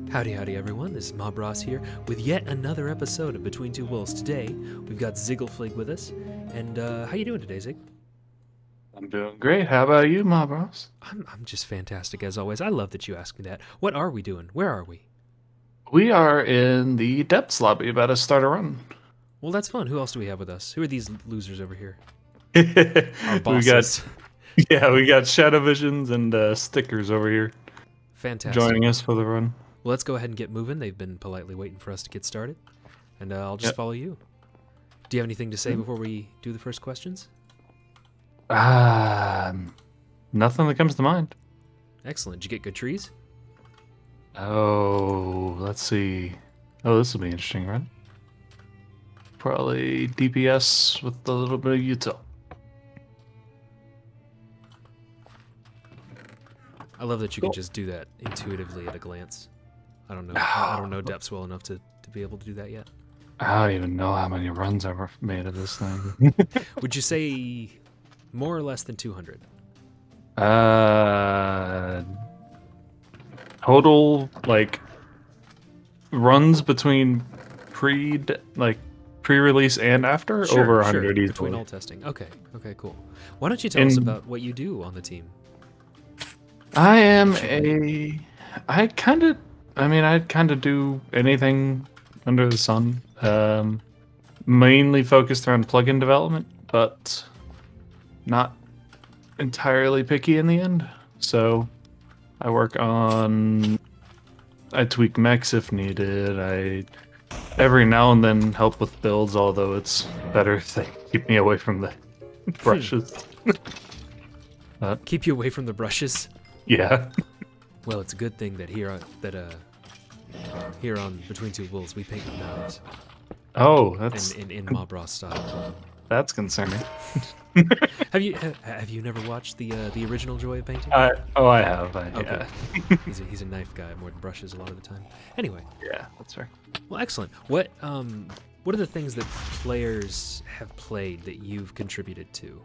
Howdy, howdy, everyone. This is Mob Ross here with yet another episode of Between Two Wolves. Today, we've got Ziggleflig with us. And how you doing today, Zig? I'm doing great. How about you, Mob Ross? I'm just fantastic as always. I love that you asked me that. What are we doing? Where are we? We are in the depths lobby, about to start a run. Well, that's fun. Who else do we have with us? Who are these losers over here? Our we got, bosses. we got Shadow Visions and stickers over here Fantastic. joining us for the run. Well, let's go ahead and get moving. They've been politely waiting for us to get started. And I'll just follow you. Do you have anything to say before we do the first questions? Nothing that comes to mind. Excellent. Did you get good trees? Oh, let's see. Oh, this will be interesting, right? Probably DPS with a little bit of util. I love that you can just do that intuitively at a glance. I don't know. I don't know depths well enough to be able to do that yet. I don't even know how many runs I've made of this thing. Would you say more or less than 200? Total like runs between pre-release and after over 100 easily. Between all testing. Okay, cool. Why don't you tell us about what you do on the team? I kind of do anything under the sun. Mainly focused around plugin development, but not entirely picky in the end. So I tweak mechs if needed. Every now and then help with builds, although it's better if they keep me away from the brushes. Keep you away from the brushes? Yeah. Well, it's a good thing that here on Between Two Wolves we paint with knives. Oh, that's in Mob Ross style. That's concerning. Have you never watched the original Joy of Painting? I have. Okay. He's a knife guy more than brushes a lot of the time. Anyway. Yeah, that's right. Well, excellent. What are the things that players have played that you've contributed to?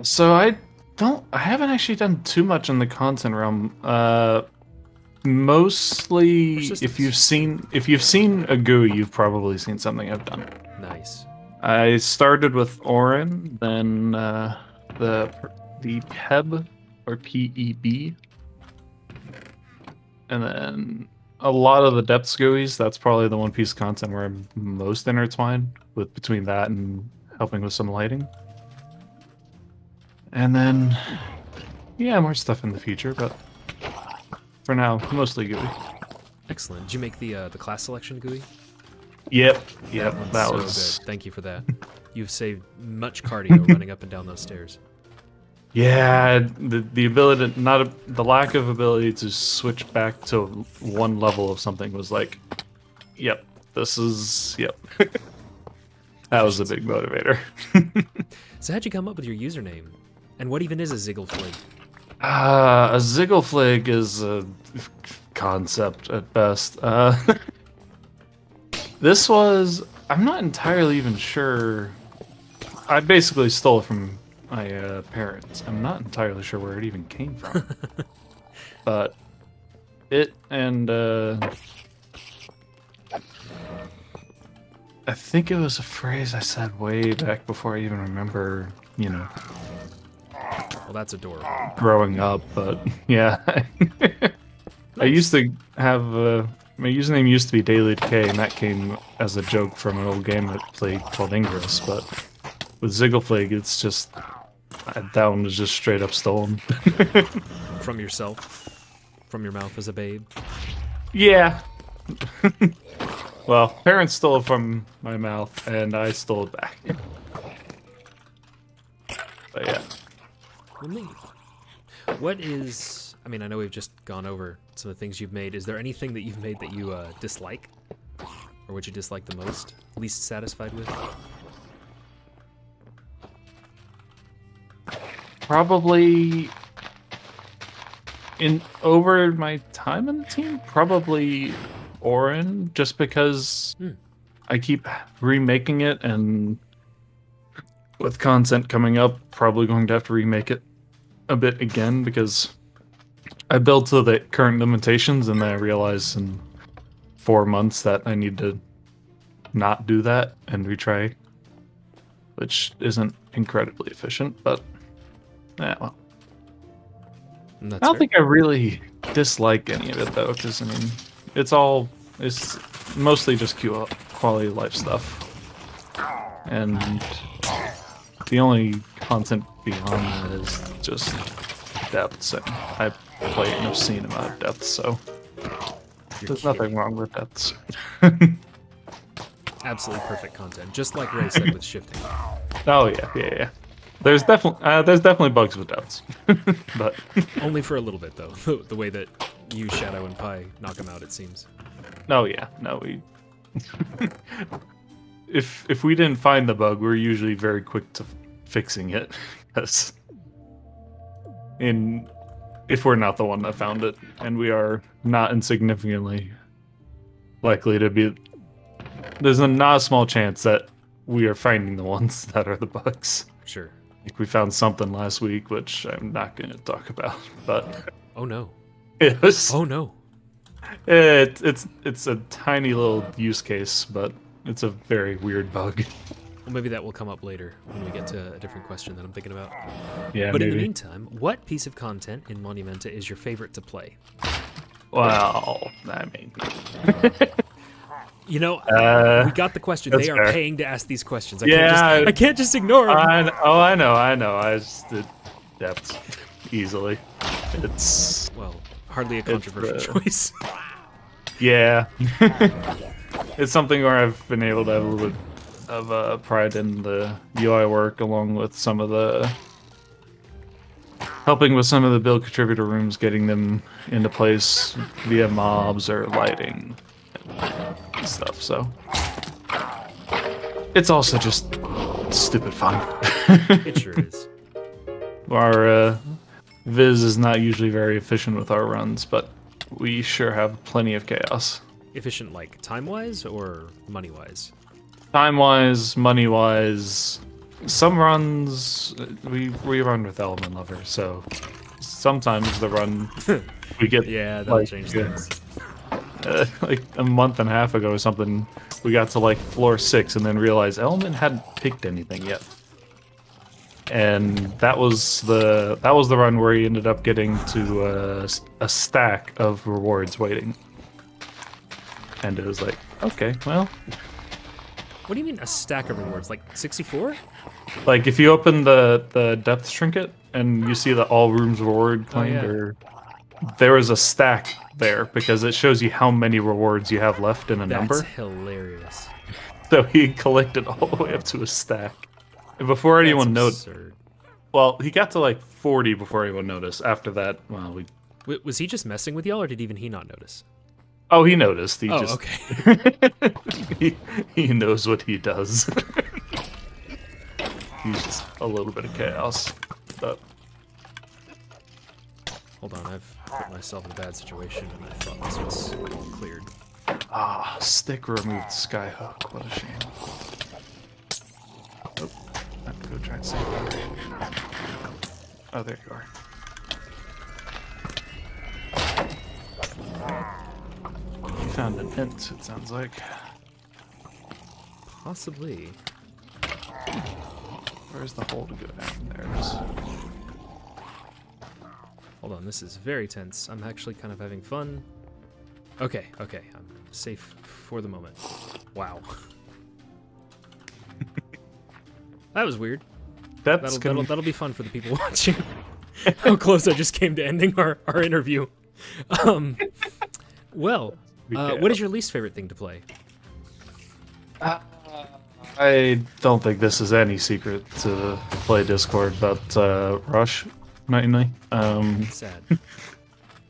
So I haven't actually done too much in the content realm. Mostly, if you've seen a GUI, you've probably seen something I've done. Nice. I started with Orin, then the PEB or PEB, and then a lot of the depths GUIs. That's probably the One Piece content where I'm most intertwined with between that and helping with some lighting. And then, yeah, more stuff in the future, but for now, mostly GUI. Excellent. Did you make the class selection GUI? Yep. That was good. Thank you for that. You've saved much cardio running up and down those stairs. Yeah, the ability, the lack of ability to switch back to one level of something was like, yep. That was a big motivator. So how'd you come up with your username? And what even is a Ziggleflig? A Ziggleflig is a concept at best. This was... I'm not entirely even sure... I basically stole it from my parents. I'm not entirely sure where it even came from. But it and... I think it was a phrase I said way back before I even remember, Well, that's adorable. Growing up, but yeah. Nice. I used to have my username used to be Daily Decay, and that came as a joke from an old game I played called Ingress. But with Ziggleflig, it's just that one was just straight up stolen. From yourself, from your mouth as a babe. Yeah. Well, parents stole it from my mouth, and I stole it back. But yeah. Well, neat. What is... I mean, I know we've just gone over some of the things you've made. Is there anything that you've made that you dislike? Or what you dislike the most? Least satisfied with? Probably... over my time in the team, probably Orin, just because I keep remaking it, and with content coming up, probably going to have to remake it a bit again, because I built to the current limitations, and then I realized in 4 months that I need to not do that and retry, which isn't incredibly efficient, but yeah, well. I don't think I really dislike any of it, though, because, I mean, it's mostly just quality of life stuff. And the only content beyond that is just depths, and I play an obscene amount of depths, so there's nothing wrong with depths. Absolutely perfect content, just like Ray said with shifting. Oh yeah. There's definitely bugs with depths, but only for a little bit though. The way that you, Shadow, and Pi knock them out, it seems. Oh yeah, no, we. If we didn't find the bug, we're usually very quick to fixing it, because if we're not the one that found it, and we are not insignificantly likely to be, there's not a small chance that we are finding the ones that are the bugs. Sure. Like we found something last week, which I'm not going to talk about, but oh no. Oh no. It's a tiny little use case, but it's a very weird bug. Well, maybe that will come up later when we get to a different question that I'm thinking about. Yeah, but maybe. In the meantime, what piece of content in Monumenta is your favorite to play? Well, I mean... You know, we got the question. They are fair. Paying to ask these questions. I can't just ignore them. I know. I just did depths easily. It's... Well, hardly a controversial choice. Yeah. It's something where I've been able to have a little bit of pride in the UI work, along with some of the... helping with some of the build contributor rooms, getting them into place via mobs or lighting and stuff, so... It's also just stupid fun. It sure is. Our Viz is not usually very efficient with our runs, but we sure have plenty of chaos. Efficient, like time-wise or money-wise? Time-wise, money-wise. Some runs we run with Element Lover, so sometimes the run we get that'll change things. Like a month and a half ago or something, we got to like floor 6 and then realized Element hadn't picked anything yet. And that was the run where he ended up getting to a stack of rewards waiting. And it was like, okay, well... What do you mean a stack of rewards? Like 64? Like if you open the depth trinket and you see the all rooms reward claimed, there is a stack there because it shows you how many rewards you have left in a number. That's hilarious. So he collected all the way up to a stack. And before anyone noticed... Well, he got to like 40 before anyone noticed. After that, well, Was he just messing with y'all, or did even he not notice? Oh, he noticed. He Okay. he knows what he does. He's just a little bit of chaos. But... Hold on, I've put myself in a bad situation, and I thought this was cleared. Ah, stick removed skyhook. What a shame. Oh, I have to go try and save that. Oh, there you are. You found an int, it sounds like. Possibly. Where's the hole to go down? There it is. Hold on, this is very tense. I'm actually kind of having fun. Okay, I'm safe for the moment. Wow. That was weird. That'll be fun for the people watching. How close I just came to ending our interview. Well, what is your least favorite thing to play? I don't think this is any secret to play Discord, but Rush, mainly. Sad. But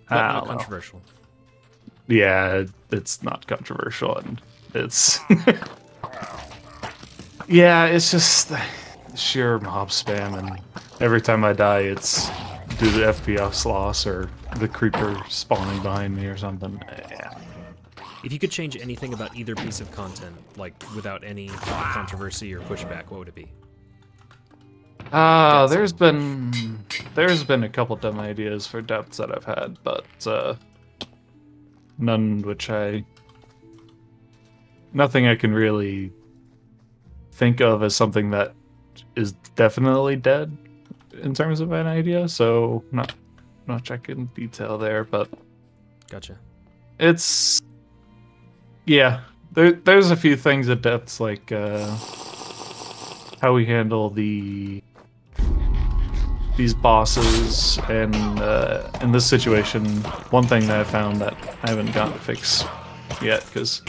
not controversial. Yeah, it's not controversial, and it's... Yeah, it's just sheer mob spam, and every time I die, it's due to FPS loss or the creeper spawning behind me or something. Yeah. If you could change anything about either piece of content, like without any controversy or pushback, what would it be? There's been a couple dumb ideas for depths that I've had, but nothing I can really think of as something that is definitely dead in terms of an idea. So not checking detail there, but Gotcha. it's there's a few things at depths like how we handle these bosses, and in this situation, one thing that I found that I haven't gotten to fix yet, because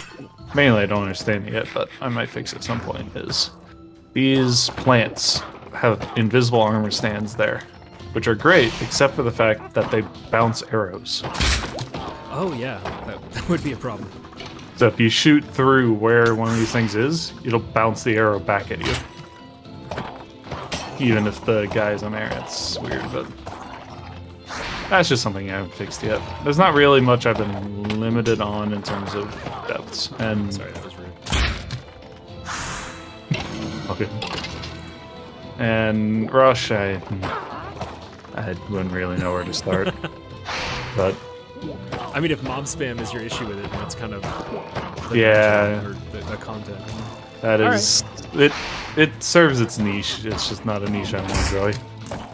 mainly I don't understand it yet, but I might fix it at some point, is these plants have invisible armor stands there, which are great, except for the fact that they bounce arrows. Oh yeah, that would be a problem. So if you shoot through where one of these things is, it'll bounce the arrow back at you. Even if the guy's on there, it's weird, but that's just something I haven't fixed yet. There's not really much I've been limited on in terms of depths. And Sorry, that was rude. okay. And Rush, I wouldn't really know where to start. But I mean, if mob spam is your issue with it, then that's kind of the the content. That is it serves its niche. It's just not a niche I enjoy.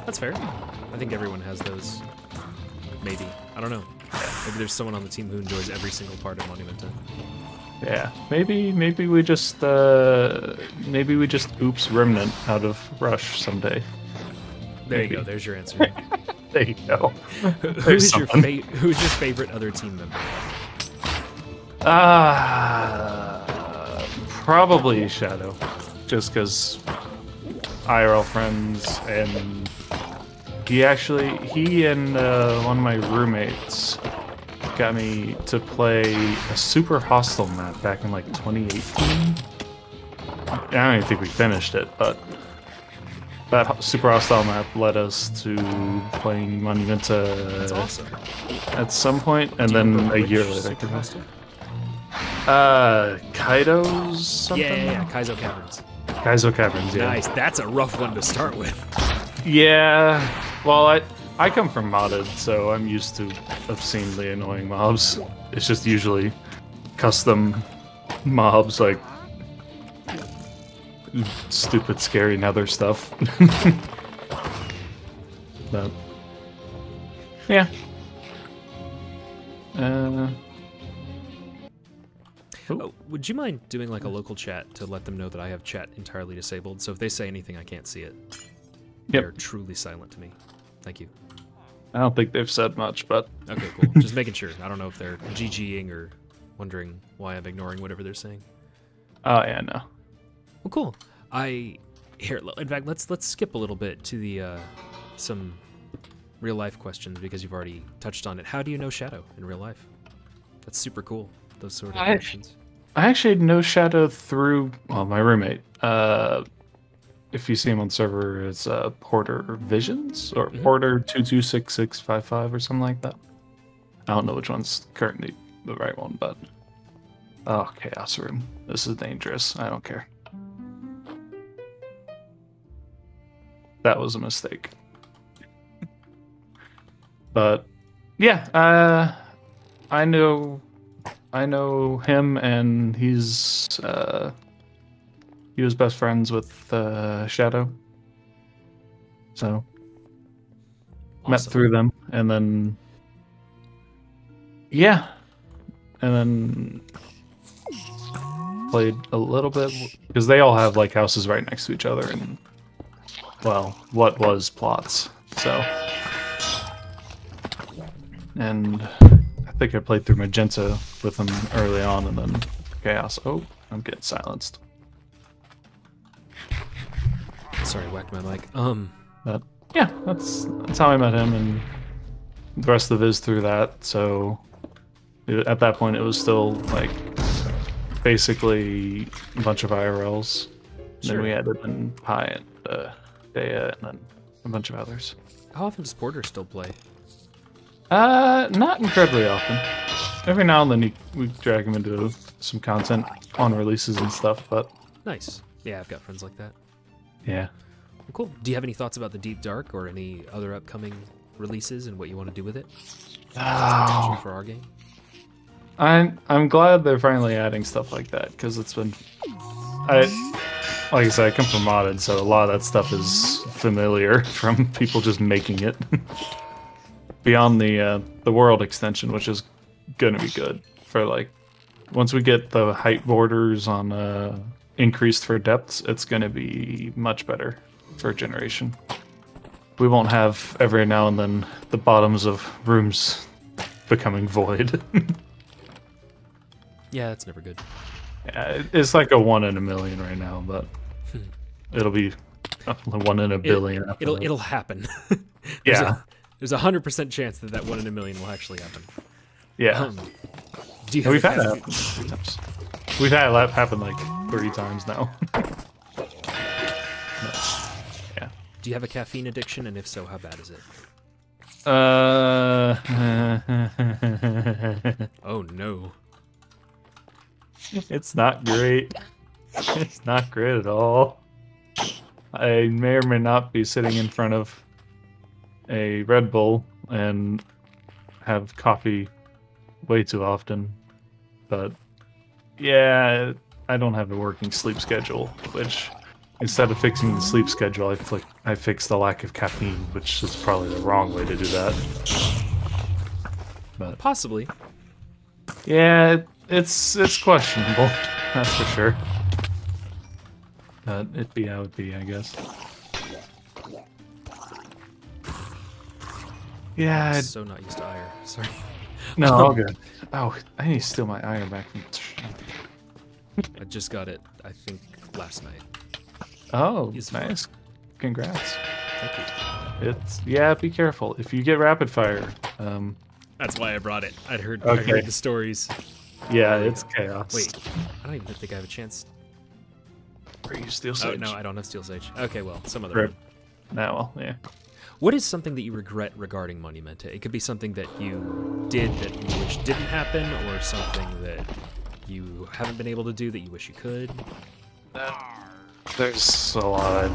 That's fair. I think everyone has those. Maybe. I don't know. Maybe there's someone on the team who enjoys every single part of Monumenta. Yeah. Maybe we just oops Remnant out of Rush someday. There you go. There's your answer. There you go. Who's your favorite other team member? Probably Shadow, just because IRL friends, and he and one of my roommates got me to play a super hostile map back in like 2018. I don't even think we finished it, but that super hostile map led us to playing Monumenta. That's awesome. At some point, and then a year later. Kaido's something? Yeah, Kaizo Caverns. Kaizo Caverns, yeah. Nice, that's a rough one to start with. Yeah, well, I come from modded, so I'm used to obscenely annoying mobs. It's just usually custom mobs, like stupid, scary nether stuff. But yeah. Would you mind doing like a local chat to let them know that I have chat entirely disabled? So if they say anything, I can't see it. Yep. They're truly silent to me. Thank you. I don't think they've said much, but okay, cool. Just making sure. I don't know if they're GGing or wondering why I'm ignoring whatever they're saying. Oh yeah, no. Well, cool. In fact, let's skip a little bit to the some real life questions because you've already touched on it. How do you know Shadow in real life? That's super cool. Those sort of questions. I actually know Shadow through my roommate. If you see him on server, it's Porter Visions or Porter 226655 or something like that. I don't know which one's currently the right one, but Chaos Room. This is dangerous. I don't care. That was a mistake. But yeah, I know him, and he was best friends with Shadow. So Awesome. met through them, and then yeah, and then played a little bit because they all have like houses right next to each other, and well, what was plots. So, and I think I played through Magenta with them early on, and then Chaos. Oh, I'm getting silenced. Sorry, whacked my mic. But yeah, that's how I met him, and the rest of the viz through that. So at that point, it was still like basically a bunch of IRLs. Sure. Then we added in Pi and Dea, and then a bunch of others. How often does Porter still play? Not incredibly often. Every now and then we drag him into some content on releases and stuff, but Nice. Yeah, I've got friends like that. yeah. Cool. Do you have any thoughts about the Deep Dark or any other upcoming releases and what you want to do with it? Potential for our game. I'm glad they're finally adding stuff like that because it's been. Like I said, I come from modded, so a lot of that stuff is familiar from people just making it. Beyond the world extension, which is gonna be good for like once we get the height borders on increased for depths, it's gonna be much better for a generation. We won't have every now and then the bottoms of rooms becoming void. Yeah, that's never good. Yeah, it's like a 1 in a million right now, but it'll be 1 in a billion. It'll happen. Yeah, there's 100% chance that 1 in a million will actually happen. Yeah. Do you have we've had that happen 3 times. We've had that happen like 3 times now. But, yeah. Do you have a caffeine addiction, and if so, how bad is it? Oh no. It's not great. It's not great at all. I may or may not be sitting in front of a Red Bull and have coffee way too often. But yeah, I don't have a working sleep schedule, which instead of fixing the sleep schedule, I fix the lack of caffeine, which is probably the wrong way to do that. But possibly. Yeah, it's questionable, that's for sure. But it'd be how it be, I guess. Yeah. I'm so not used to ire. Sorry. No, all good. Oh, I need to steal my iron back from Shanty. I just got it, I think, last night. Oh, It's nice. Congrats. Thank you. Yeah, be careful. If you get rapid fire, That's why I brought it. I heard the stories. yeah, it's chaos. Wait, I don't even think I have a chance. Are you steel sage? Oh, no, I don't have Steel Sage. Okay, well, some other Rip. one. No, well, yeah. What is something that you regret regarding Monumenta? It could be something that you did that you wish didn't happen, or something that you haven't been able to do that you wish you could. There's a lot I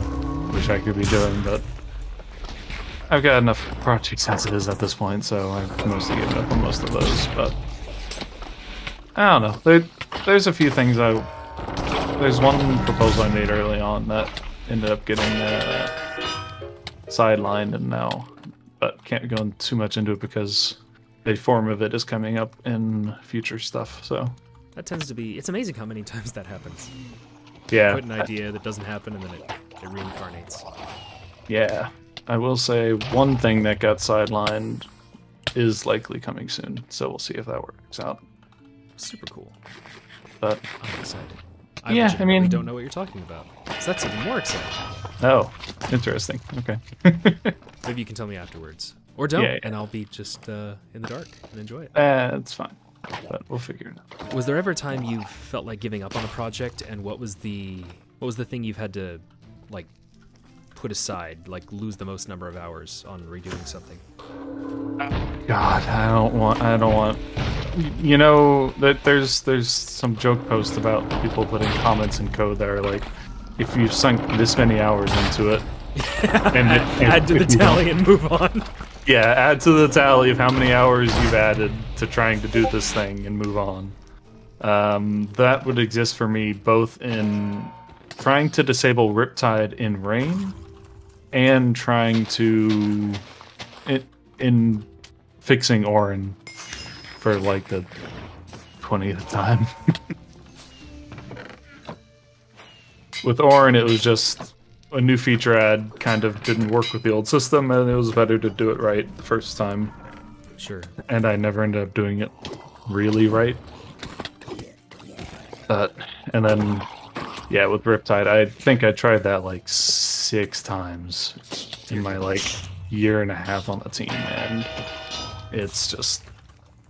wish I could be doing, but I've got enough projects as it is at this point, so I've mostly given up on most of those. But I don't know. There's a few things There's one proposal I made early on that ended up getting sidelined, and now, but can't go too much into it because a form of it is coming up in future stuff. So that tends to be. It's amazing how many times that happens. Yeah. You put an idea that doesn't happen, and then it reincarnates. Yeah. I will say one thing that got sidelined is likely coming soon, so we'll see if that works out. Super cool. But I'm excited. yeah, I mean, don't know what you're talking about. So that's even more exciting. Oh, interesting. Okay. Maybe you can tell me afterwards, or don't, Yeah. and I'll be just in the dark and enjoy it. It's fine, but we'll figure it out. Was there ever a time you felt like giving up on a project, and what was the thing you've had to like put aside, like lose the most number of hours on redoing something? God, I don't want. You know that there's some joke posts about people putting comments in code that are like, if you've sunk this many hours into it, add to the tally and move on. Yeah, add to the tally of how many hours you've added to trying to do this thing and move on. That would exist for me both in trying to disable Riptide in rain and trying to in fixing Orin for like the 20th time. With Orin, it was just a new feature add kind of didn't work with the old system, and it was better to do it right the first time. Sure. And I never ended up doing it really right. And then, yeah, with Riptide, I think I tried that like 6 times in my like year and a half on the team, and it's just,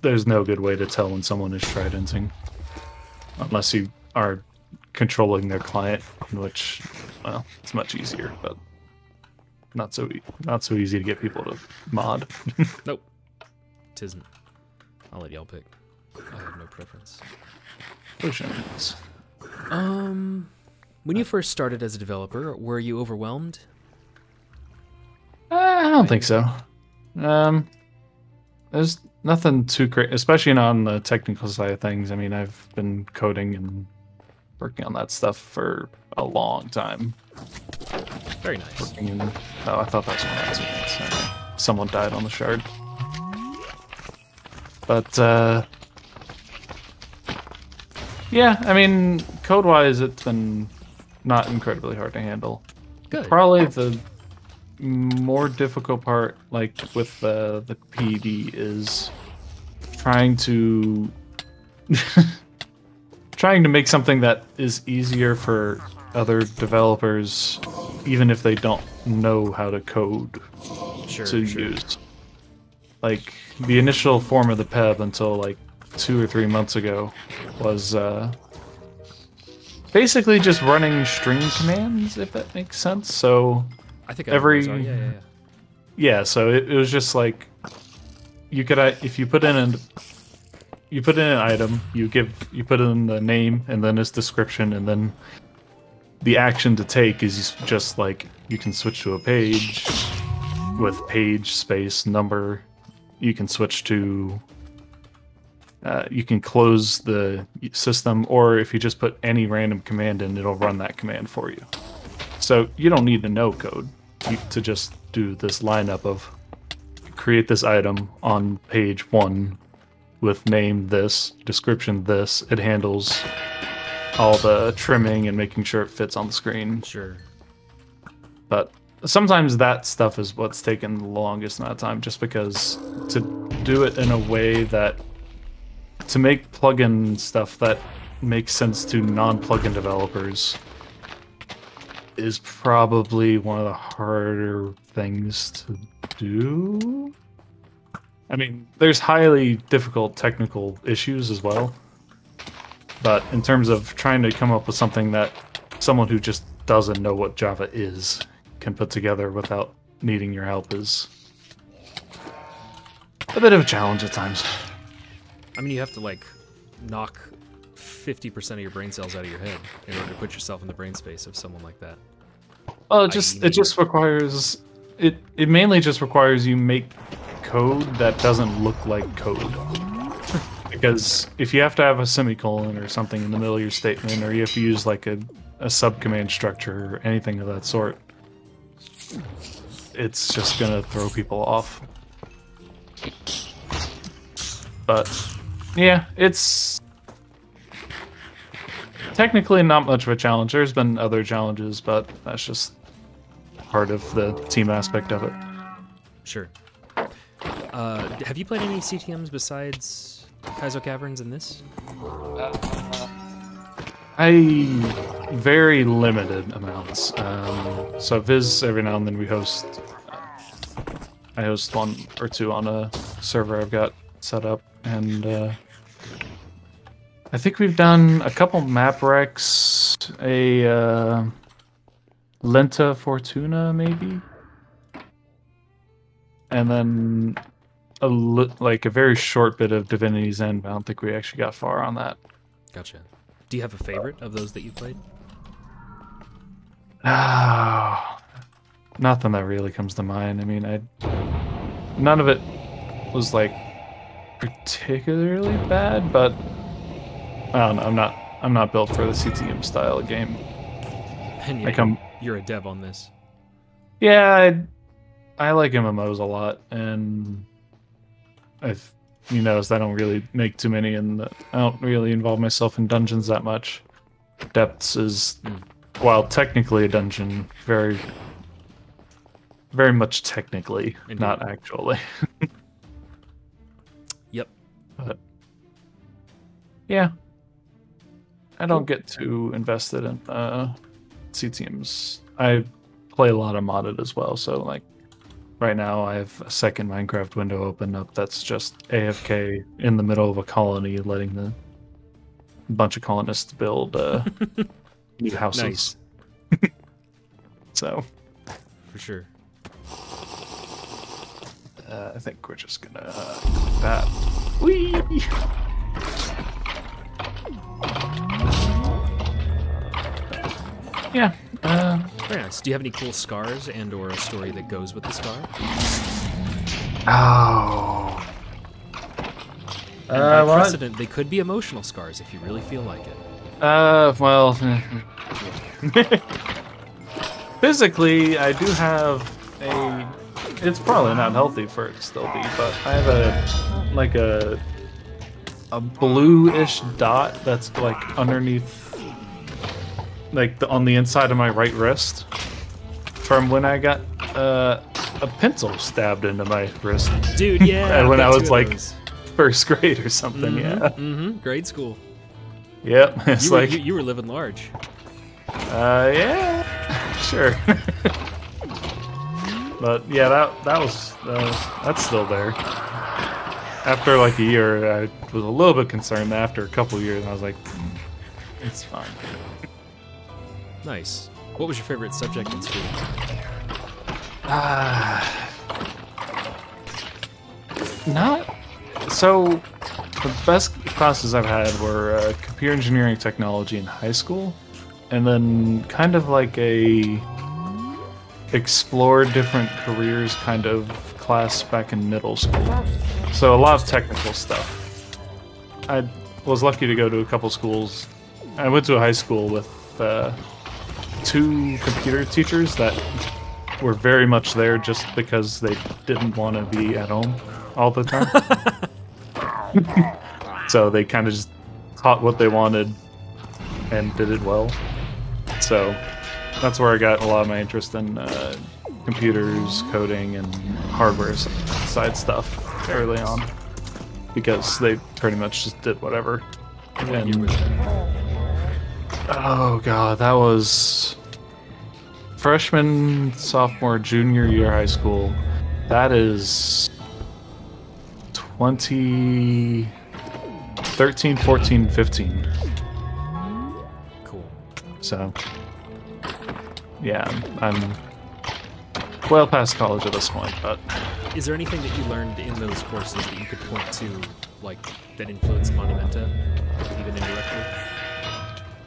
there's no good way to tell when someone is tridenting. Unless you are controlling their client, which, well, it's much easier, but not so easy to get people to mod. Nope. Tisn't. I'll let y'all pick. I have no preference. Potions. When you first started as a developer, were you overwhelmed? don't think so. There's nothing too great, especially not on the technical side of things. I mean, I've been coding and working on that stuff for a long time. Very nice. Oh, I thought that was one of the someone died on the shard. But, yeah, I mean, code-wise, it's been not incredibly hard to handle. Good. Probably the more difficult part, like with the PD, is trying to make something that is easier for other developers, even if they don't know how to code, to use. Like, the initial form of the PEB until like 2 or 3 months ago was basically just running string commands, if that makes sense. So I think yeah. Yeah, so it was just like you could if you put in an item, you put in the name and then its description, and then the action to take is just like you can switch to a page with page space number. You can switch to you can close the system, or if you just put any random command in, it'll run that command for you. So you don't need to know code to just do this lineup of create this item on page 1 with name this, description this. It handles all the trimming and making sure it fits on the screen. Sure. But sometimes that stuff is what's taken the longest amount of time, just because to do it in a way that to make plugin stuff that makes sense to non-plugin developers is probably one of the harder things to do. I mean, there's highly difficult technical issues as well, but in terms of trying to come up with something that someone who just doesn't know what Java is can put together without needing your help is a bit of a challenge at times. I mean, you have to like knock 50% of your brain cells out of your head in order to put yourself in the brain space of someone like that. Well, it just requires it mainly just requires you make code that doesn't look like code. Because if you have to have a semicolon or something in the middle of your statement, or you have to use like a subcommand structure or anything of that sort, it's just gonna throw people off. But yeah, it's technically not much of a challenge. There's been other challenges, but that's just part of the team aspect of it. Sure. Have you played any CTMs besides Kaizo Caverns and this? Very limited amounts. So Viz, every now and then we host. I host 1 or 2 on a server I've got set up, and I think we've done a couple map recs, a Lenta Fortuna maybe, and then like a very short bit of Divinity's End. But I don't think we actually got far on that. Gotcha. Do you have a favorite of those that you played? Nothing that really comes to mind. I mean, none of it was like particularly bad, but I don't know. I'm not built for the CTM style of game. And yet, you're a dev on this. Yeah, I like MMOs a lot, and you noticed I don't really make too many, and I don't really involve myself in dungeons that much. Depths is, while technically a dungeon, very, very much technically, indeed. Not actually. Yep. But yeah, I don't get too invested in CTMs. I play a lot of modded as well, so like right now I have a second Minecraft window open up that's just AFK in the middle of a colony, letting the bunch of colonists build new houses. Nice. So for sure. I think we're just gonna do that. Whee! Yeah. Very nice. Do you have any cool scars and/or a story that goes with the scar? Oh. And by precedent, they could be emotional scars if you really feel like it. Well, physically, I do have a. It's probably not healthy for it to still be, but I have a bluish dot that's like underneath, like on the inside of my right wrist, from when I got a pencil stabbed into my wrist. Dude, yeah. When I was like first grade or something. Yeah. Mm-hmm. Grade school. Yep. It's you were living large. Yeah. Sure. But yeah, that's still there. After like a year, I was a little bit concerned. After a couple of years, I was like, it's fine. Nice. What was your favorite subject in school? Not so. The best classes I've had were computer engineering technology in high school, and then kind of like a explore different careers kind of class back in middle school. So a lot of technical stuff. I was lucky to go to a couple schools. I went to a high school with 2 computer teachers that were very much there just because they didn't want to be at home all the time. So they kind of just taught what they wanted and did it well. So that's where I got a lot of my interest in computers, coding, and hardware side stuff early on, because they pretty much just did whatever. And, oh god, that was freshman, sophomore, junior year high school. That is 2013, 14, 15. Cool. So, yeah, I'm well past college at this point, but... Is there anything that you learned in those courses that you could point to, like, that influenced Monumenta, even indirectly?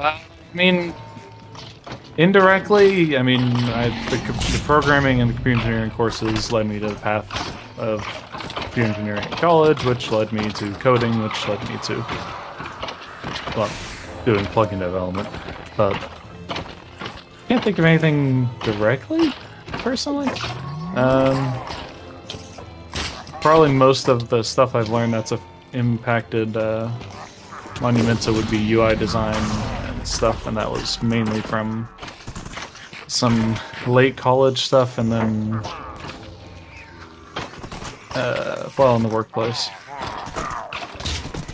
I mean, indirectly, I mean, the programming and the computer engineering courses led me to the path of computer engineering in college, which led me to coding, which led me to, well, doing plugin development. But can't think of anything directly, personally. Probably most of the stuff I've learned that's impacted Monumenta would be UI design and stuff, and that was mainly from some late college stuff, and then well, in the workplace.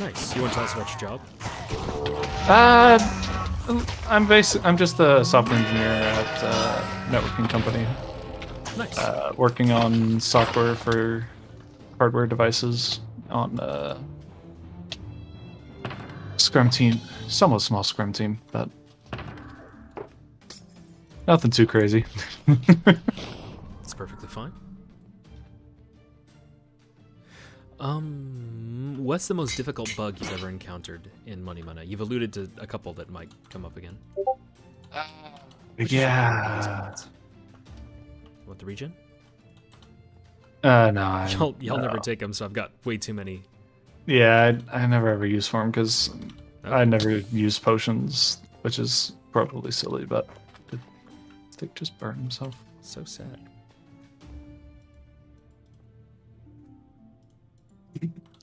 Nice. You want to tell us about your job? I'm just a software engineer at a networking company. Nice. Working on software for hardware devices on Scrum team, somewhat small Scrum team, but nothing too crazy. It's perfectly fine. What's the most difficult bug you've ever encountered in Monumenta? You've alluded to a couple that might come up again. Yeah. What, the region? No. Y'all never take them, so I've got way too many. Yeah, I never ever use for them because I never use potions, which is probably silly, but the stick just burned himself. So sad.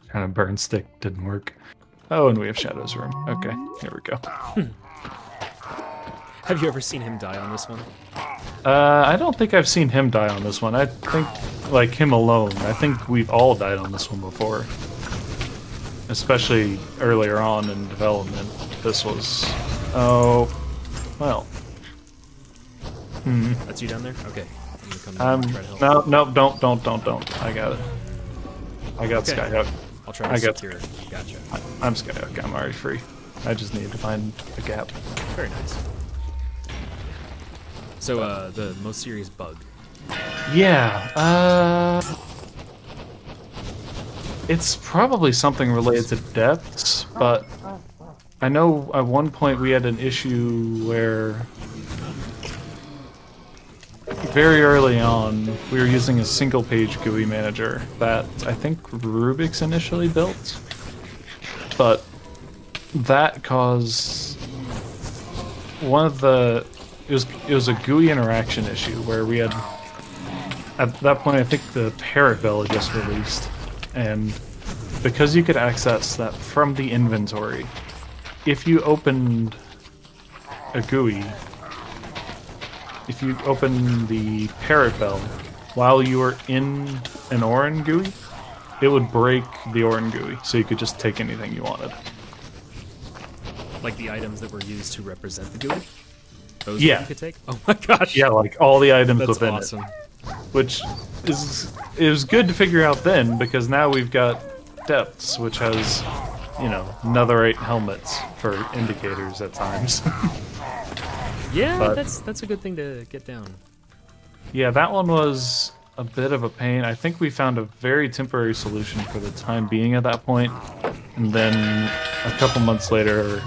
Trying to burn stick didn't work. Oh, and we have Shadow's room. Okay, here we go. Have you ever seen him die on this one? I don't think I've seen him die on this one. I think, like, him alone. I think we've all died on this one before. Especially earlier on in development. This was... Oh... Well... That's you down there? Okay. I'm gonna come down and try to help. No, don't. I got it. I got Okay. Skyhook. I'll try to secure it. Gotcha. I'm Skyhook. I'm already free. I just need to find a gap. Very nice. So, the most serious bug. Yeah, it's probably something related to depths, but I know at one point we had an issue where very early on, we were using a single-page GUI manager that I think Rubik's initially built, but that caused one of the... It was a GUI interaction issue where we had... At that point, I think the Parrot Bell had just released, and because you could access that from the inventory, if you opened a GUI, if you open the Parrot Bell while you were in an Orin GUI, it would break the Orin GUI, so you could just take anything you wanted. Like the items that were used to represent the GUI? Those Yeah. you could take? Oh my gosh. Yeah, like all the items That's within awesome. it. Which it was good to figure out then, because now we've got Depths, which has, you know, netherite helmets for indicators at times. Yeah, But- that's a good thing to get down. Yeah, that one was a bit of a pain. I think we found a very temporary solution for the time being at that point, and then a couple months later,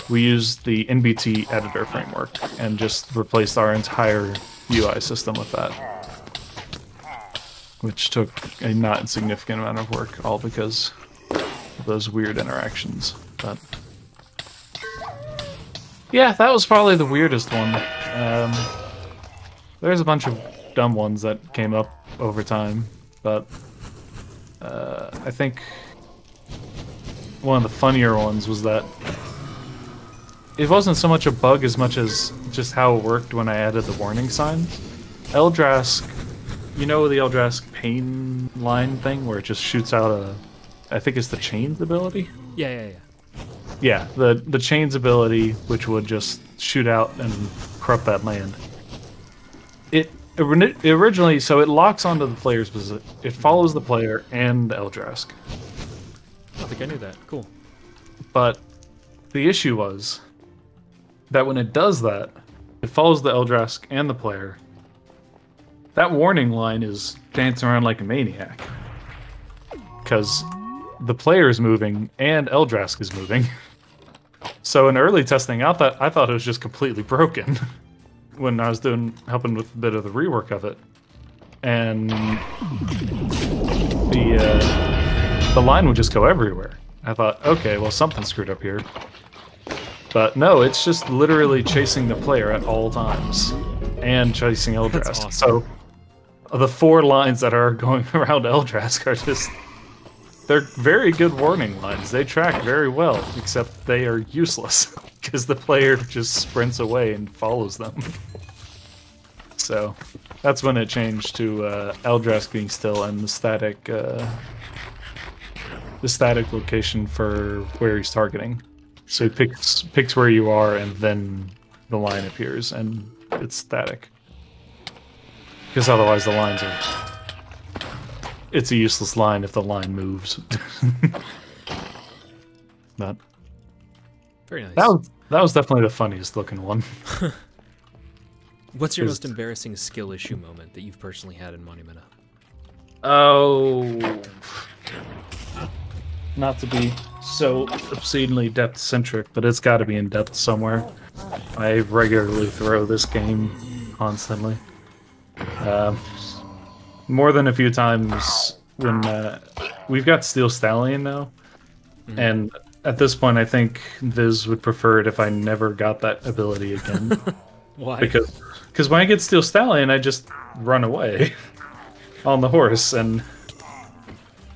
we used the NBT editor framework and just replaced our entire UI system with that, which took a not insignificant amount of work, all because of those weird interactions. But yeah, that was probably the weirdest one. There's a bunch of dumb ones that came up over time, but I think one of the funnier ones was that it wasn't so much a bug as much as just how it worked when I added the warning signs. Eldrask, you know the Eldrask pain line thing where it just shoots out a... I think it's the Chains ability? Yeah. Yeah, the Chains ability, which would just shoot out and corrupt that land. It originally, so it locks onto the player's position. It follows the player and Eldrask. I think I knew that. Cool. But the issue was that when it does that, it follows the Eldrask and the player. That warning line is dancing around like a maniac. Because the player is moving and Eldrask is moving. So in early testing, I thought it was just completely broken when I was helping with a bit of the rework of it. And the line would just go everywhere. I thought, okay, well, something's screwed up here. But no, it's just literally chasing the player at all times and chasing Eldrask. That's awesome. So the 4 lines that are going around Eldrask are just... They're very good warning lines. They track very well, except they are useless because the player just sprints away and follows them. So that's when it changed to Eldrask being still and the static location for where he's targeting. So he picks where you are, and then the line appears, and it's static. Because otherwise the lines are... It's a useless line if the line moves. But Very nice. that was definitely the funniest looking one. What's your most embarrassing skill issue moment that you've personally had in Monumenta? Oh... Not to be so obscenely depth-centric, but it's got to be in depth somewhere. I regularly throw this game constantly. More than a few times when we've got Steel Stallion now, and at this point I think Viz would prefer it if I never got that ability again. Why? Because when I get Steel Stallion, I just run away on the horse, and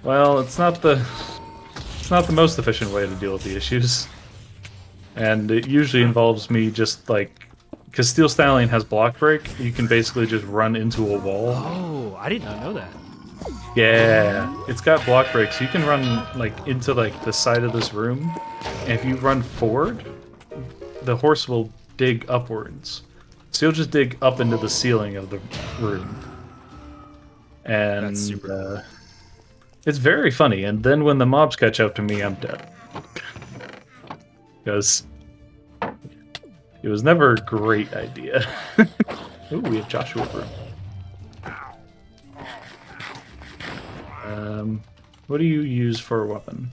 well, it's not the most efficient way to deal with the issues. And it usually involves me just like, because Steel Stallion has block break, you can basically just run into a wall. Oh, I did not know that. Yeah, it's got block break, so you can run like into like the side of this room, and if you run forward, the horse will dig upwards. So you'll just dig up into the ceiling of the room. And That's super it's very funny, and then when the mobs catch up to me, I'm dead. Because it was never a great idea. Ooh, we have Joshua Broom. What do you use for a weapon?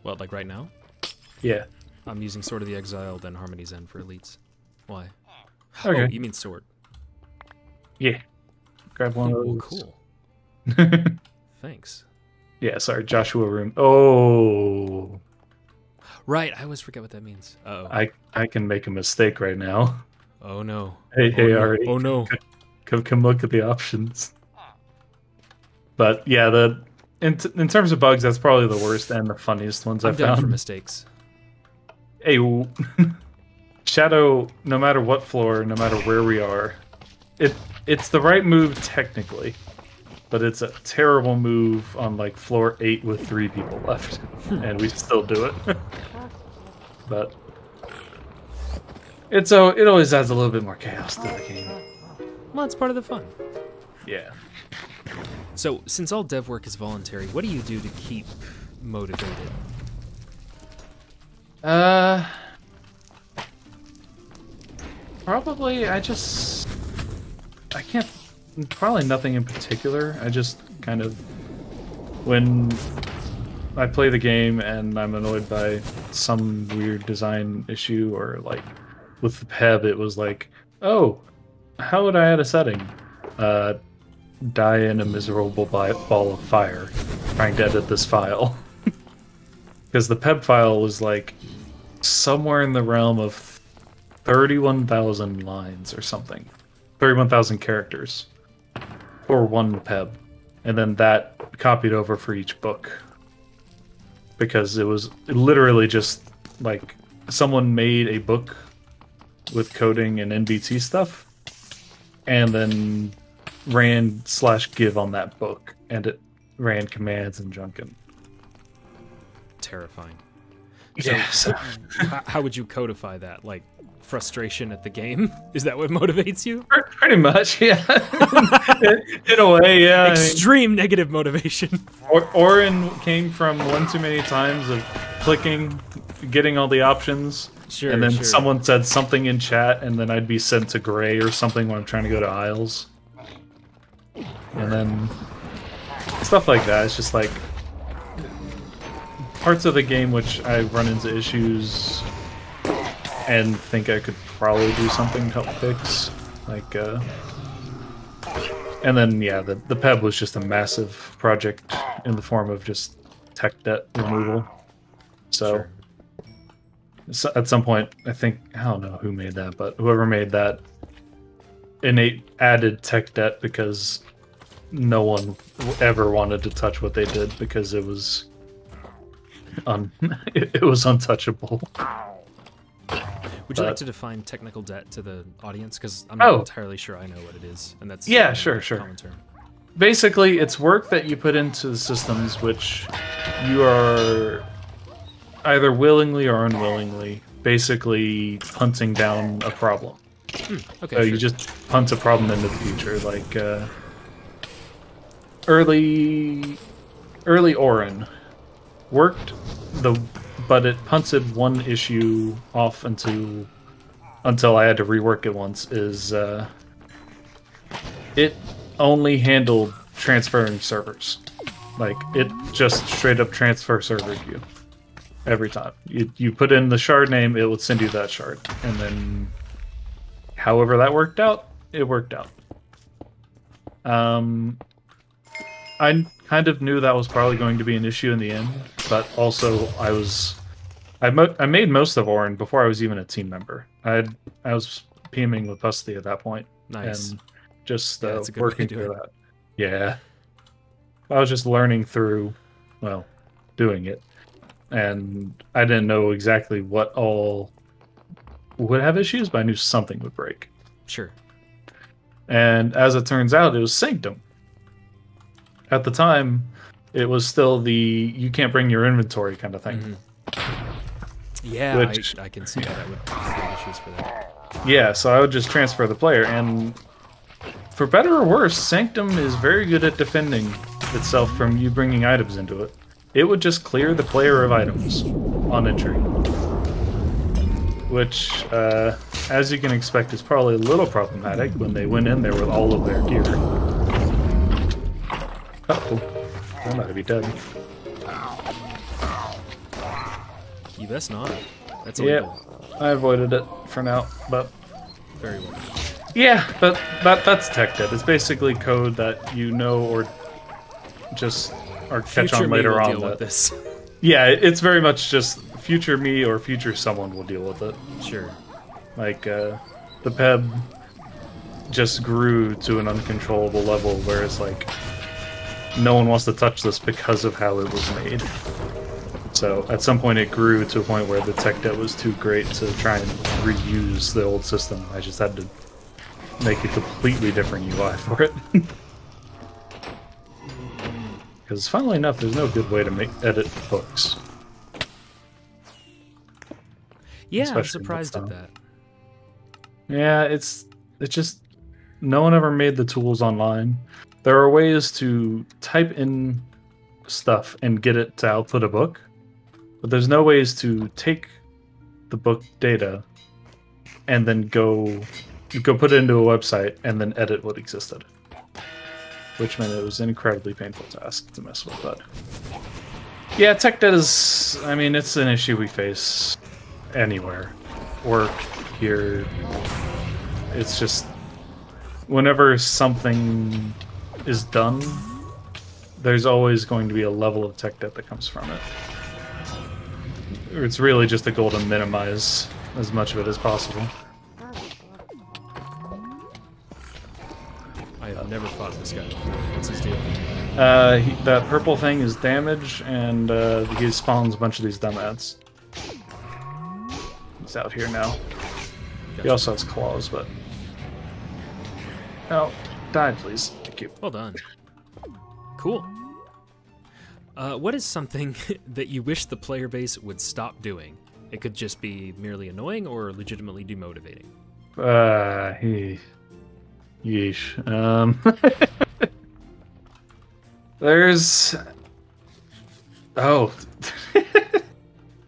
Well, like right now? Yeah. I'm using Sword of the Exile, then Harmony's End for elites. Why? Okay. Oh, you mean sword. Yeah. Grab one of Oh, those. cool. Thanks. Yeah, sorry, Joshua Room. Oh. Right, I always forget what that means. Uh-oh. I can make a mistake right now. Oh, no. Hey, Oh, no. Ari. Oh, no. Come look at the options. But yeah, in terms of bugs, that's probably the worst and the funniest ones I'm I've down found. for mistakes. Hey, Shadow, no matter what floor, no matter where we are, it's the right move technically, but it's a terrible move on like floor 8 with 3 people left, and we still do it. But it always adds a little bit more chaos to the game. Well, it's part of the fun. Yeah. So, since all dev work is voluntary, what do you do to keep motivated? Probably probably nothing in particular. I just kind of, when I play the game and I'm annoyed by some weird design issue, or like with the PEB, it was like, oh, how would I add a setting? Die in a miserable ball of fire trying to edit this file. Because the PEB file was like somewhere in the realm of 31,000 lines or something. 31,000 characters for one PEB. And then that copied over for each book. Because it was literally just like someone made a book with coding and NBT stuff and then ran/give on that book, and it ran commands in Junkin. Terrifying. Yeah. So, how would you codify that? Like, frustration at the game? Is that what motivates you? pretty much, yeah. in a way, yeah. Extreme negative motivation. Orin came from one too many times of clicking, getting all the options, and then someone said something in chat, and then I'd be sent to gray or something when I'm trying to go to Isles. And then stuff like that. It's just like parts of the game which I run into issues and think I could probably do something to help fix. Like, and then yeah, the PEB was just a massive project in the form of just tech debt removal. So, so at some point, I think, I don't know who made that, but whoever made that added tech debt because no one ever wanted to touch what they did because it was it was untouchable. Would you like to define technical debt to the audience? Because I'm not entirely sure I know what it is, and that's sure. Common term. Basically, it's work that you put into the systems which you are either willingly or unwillingly basically hunting down a problem. Okay, so you just punt a problem into the future, like early Orin worked but it punted one issue off until I had to rework it once. It only handled transferring servers, like it just straight up transfer servered you every time. You put in the shard name, it would send you that shard, and then however that worked out, it worked out. I kind of knew that was probably going to be an issue in the end, but also I made most of Orin before I was even a team member. I was PMing with Busty at that point. Nice. And just working through that. Yeah. I was just learning through, well, doing it. And I didn't know exactly what all would have issues, but I knew something would break. Sure. And as it turns out, it was Sanctum. At the time, it was still the you can't bring your inventory kind of thing. Yeah, which, I can see how that would create issues for that. Yeah, so I would just transfer the player, and for better or worse, Sanctum is very good at defending itself from you bringing items into it. It would just clear the player of items on entry. Which, as you can expect, is probably a little problematic when they went in there with all of their gear. Uh-oh. I'm about to be dead. You best not. That's illegal. Yeah, I avoided it for now, but Very well. Yeah, but that's tech debt. It's basically code that you know or just or catch Future on me later will on. deal with this. Yeah, it's very much just future me or future someone will deal with it. Sure. Like, the PEB just grew to an uncontrollable level where it's like, no one wants to touch this because of how it was made. So, at some point it grew to a point where the tech debt was too great to try and reuse the old system. I just had to make a completely different UI for it. Because, funnily enough, there's no good way to edit books. Yeah, I'm Especially surprised at that. Yeah, it's just no one ever made the tools online. There are ways to type in stuff and get it to output a book, but there's no ways to take the book data and then go put it into a website and then edit what existed, which meant it was an incredibly painful task to mess with. But yeah, tech debt is, I mean, it's an issue we face anywhere. Work, here. It's just whenever something is done, there's always going to be a level of tech debt that comes from it. It's really just a goal to minimize as much of it as possible. I have never fought this guy before. What's his deal? That purple thing is damage, and he spawns a bunch of these dumb ads. He's out here now. Gotcha. He also has claws, but... Oh, die, please. Thank you. Well done. Cool. What is something that you wish the player base would stop doing? It could just be merely annoying or legitimately demotivating. Yeesh. There's... Oh.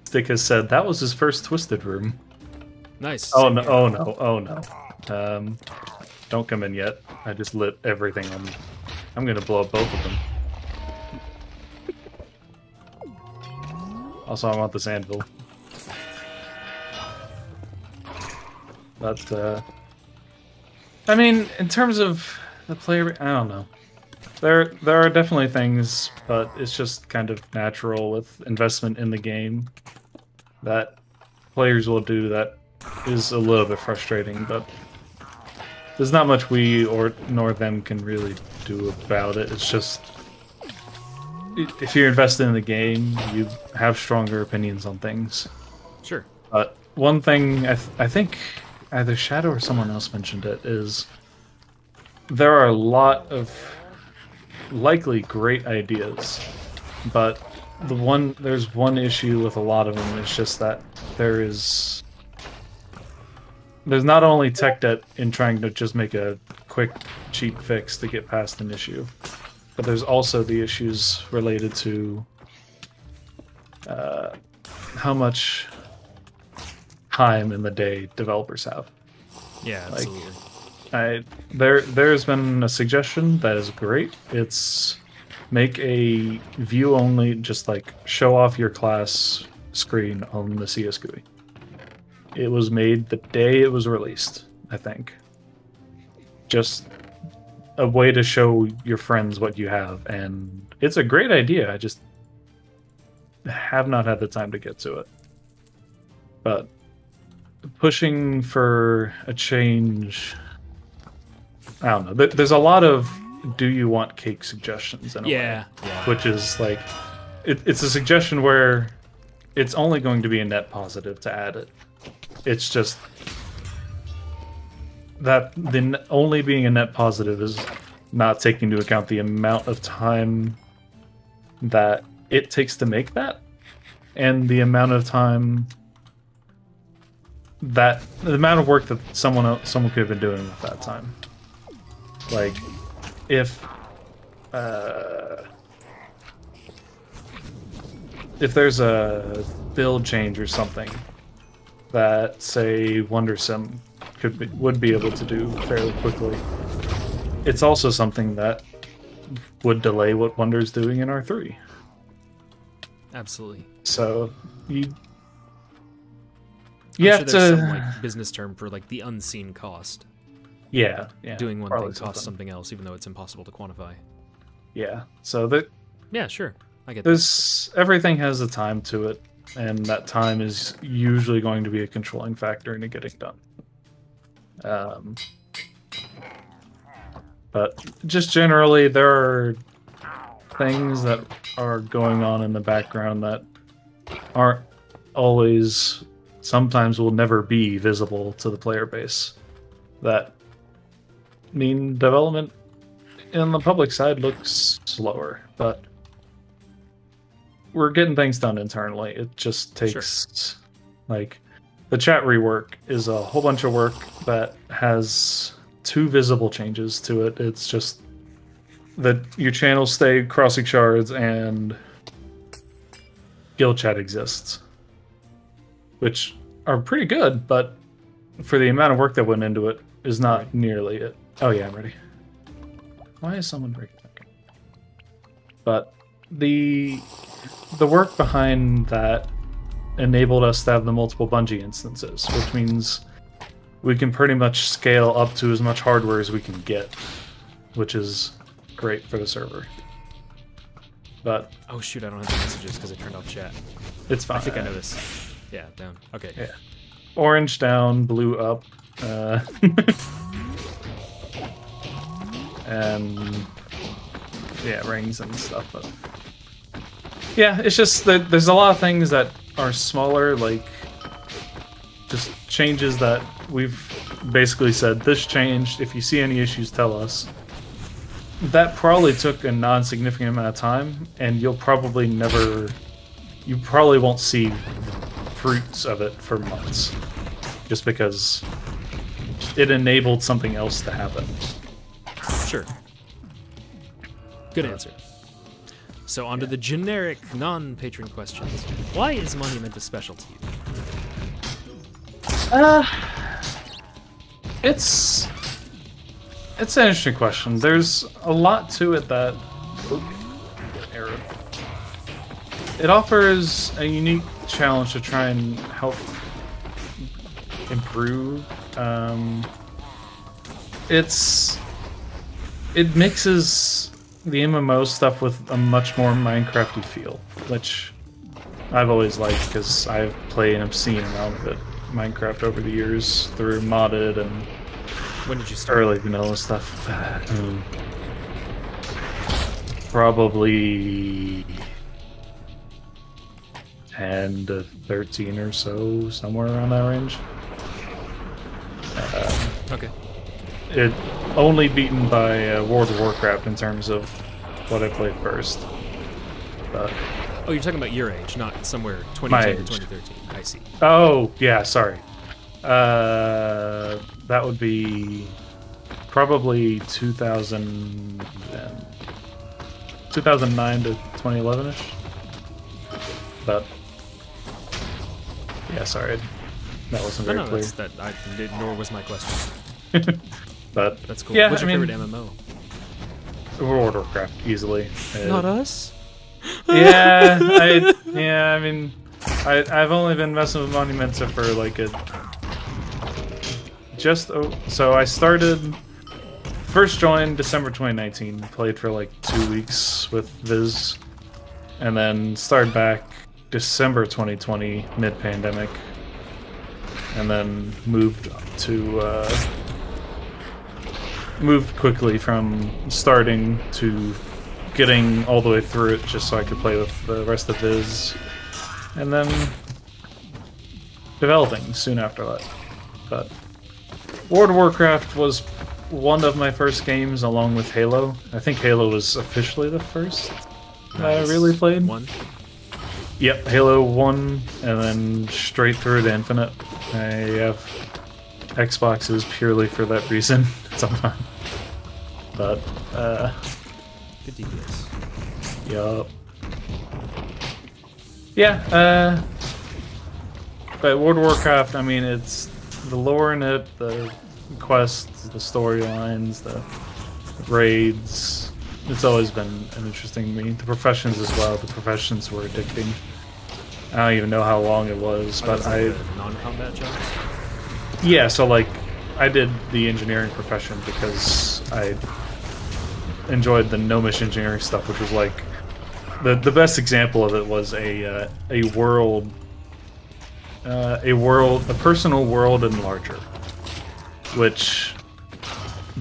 Stick has said that was his first Twisted room. Nice. Oh no, oh no, oh no. Don't come in yet. I just lit everything on... I'm gonna blow up both of them. Also, I want this anvil. But, I mean, in terms of the player... I don't know. There are definitely things, but it's just kind of natural with investment in the game that players will do that is a little bit frustrating, but there's not much we nor them can really do about it. It's just if you're invested in the game, you have stronger opinions on things. Sure. But one thing I think either Shadow or someone else mentioned it is there are a lot of likely great ideas, but there's one issue with a lot of them. It's just that there's not only tech debt in trying to just make a quick, cheap fix to get past an issue, but there's also the issues related to how much time in the day developers have. Yeah, absolutely. There's been a suggestion that is great. It's make a view only, just like show off your class screen on the CS GUI. It was made the day it was released, I think. Just a way to show your friends what you have, and it's a great idea. I just have not had the time to get to it. But pushing for a change... I don't know. There's a lot of do you want cake suggestions in a way, which is like it's a suggestion where it's only going to be a net positive to add it. It's just that only being a net positive is not taking into account the amount of time that it takes to make that, and the amount of time the amount of work that someone could have been doing with that time. Like, if there's a build change or something that, say, WonderSim would be able to do fairly quickly, it's also something that would delay what Wonder's doing in R3. Absolutely. So You I'm have sure there's to. some like business term for like the unseen cost. Yeah. Doing one probably thing costs something else, even though it's impossible to quantify. Yeah. So that Yeah, sure. I get that. there's everything has a time to it, and that time is usually going to be a controlling factor into getting done. But just generally, there are things that are going on in the background that aren't always, sometimes will never be visible to the player base. That mean development in the public side looks slower, but we're getting things done internally. It just takes like the chat rework is a whole bunch of work that has 2 visible changes to it. It's just that your channels stay crossing shards and guild chat exists, which are pretty good, but for the amount of work that went into it is not nearly it. Oh yeah, I'm ready. Why is someone breaking that? But the work behind that enabled us to have the multiple Bungie instances, which means we can pretty much scale up to as much hardware as we can get, which is great for the server. But oh shoot, I don't have the messages because I turned off chat. it's fine. I think I know this. Yeah, down. Okay. Yeah. Orange down, blue up. And yeah, rings and stuff. But yeah, it's just that there's a lot of things that are smaller, like just changes that we've basically said, this changed. If you see any issues, tell us. That probably took a non-significant amount of time, and you probably won't see fruits of it for months, just because it enabled something else to happen. Sure. Good answer. So on to the generic, non-patron questions. Why is Monument a specialty? It's an interesting question. There's a lot to it that... error. It offers a unique challenge to try and help improve. It mixes the MMO stuff with a much more Minecrafty feel, which I've always liked because I've played an obscene amount of it. Minecraft over the years through modded and when did you start? Early vanilla stuff. Probably 10 to 13 or so, somewhere around that range. Okay. It only beaten by World of Warcraft in terms of what I played first. But oh, you're talking about your age, not somewhere 2010 to 2013. I see. Oh, yeah, sorry. That would be probably 2009 to 2011-ish. But yeah, sorry, that wasn't very clear. Nor was my question. But that's cool. Yeah, What's your favorite MMO? World of Warcraft, easily. Not us. Yeah, I mean, I've only been messing with Monumenta for like so I first joined December 2019, played for like 2 weeks with Viz, and then started back December 2020, mid-pandemic, and then moved quickly from starting to getting all the way through it just so I could play with the rest of Viz, and then developing soon after that. But World of Warcraft was one of my first games along with Halo. I think Halo was officially the first I really played. 1? Yep, Halo 1, and then straight through to Infinite. I have Xboxes purely for that reason sometimes. But, good DPS. Yup. Yeah, but World of Warcraft, I mean, it's the lore in it, the quests, the storylines, the raids. It's always been an interesting to me. The professions as well. The professions were addicting. I don't even know how long it was, but like the non-combat jobs? Yeah, so like I did the engineering profession because I enjoyed the gnomish engineering stuff, which was like the best example of it was a personal world enlarger, which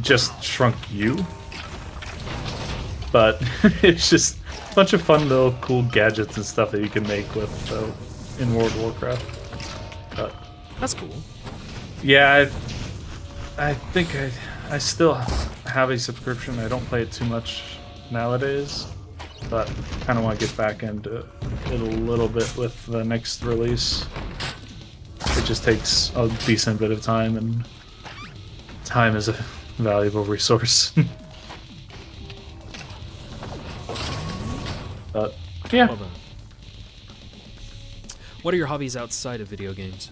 just shrunk you, but it's just a bunch of fun little cool gadgets and stuff that you can make with in World of Warcraft. But that's cool. yeah, I think I still have a subscription. I don't play it too much nowadays, but kind of want to get back into it a little bit with the next release. It just takes a decent bit of time, and time is a valuable resource. But yeah. Well done. What are your hobbies outside of video games?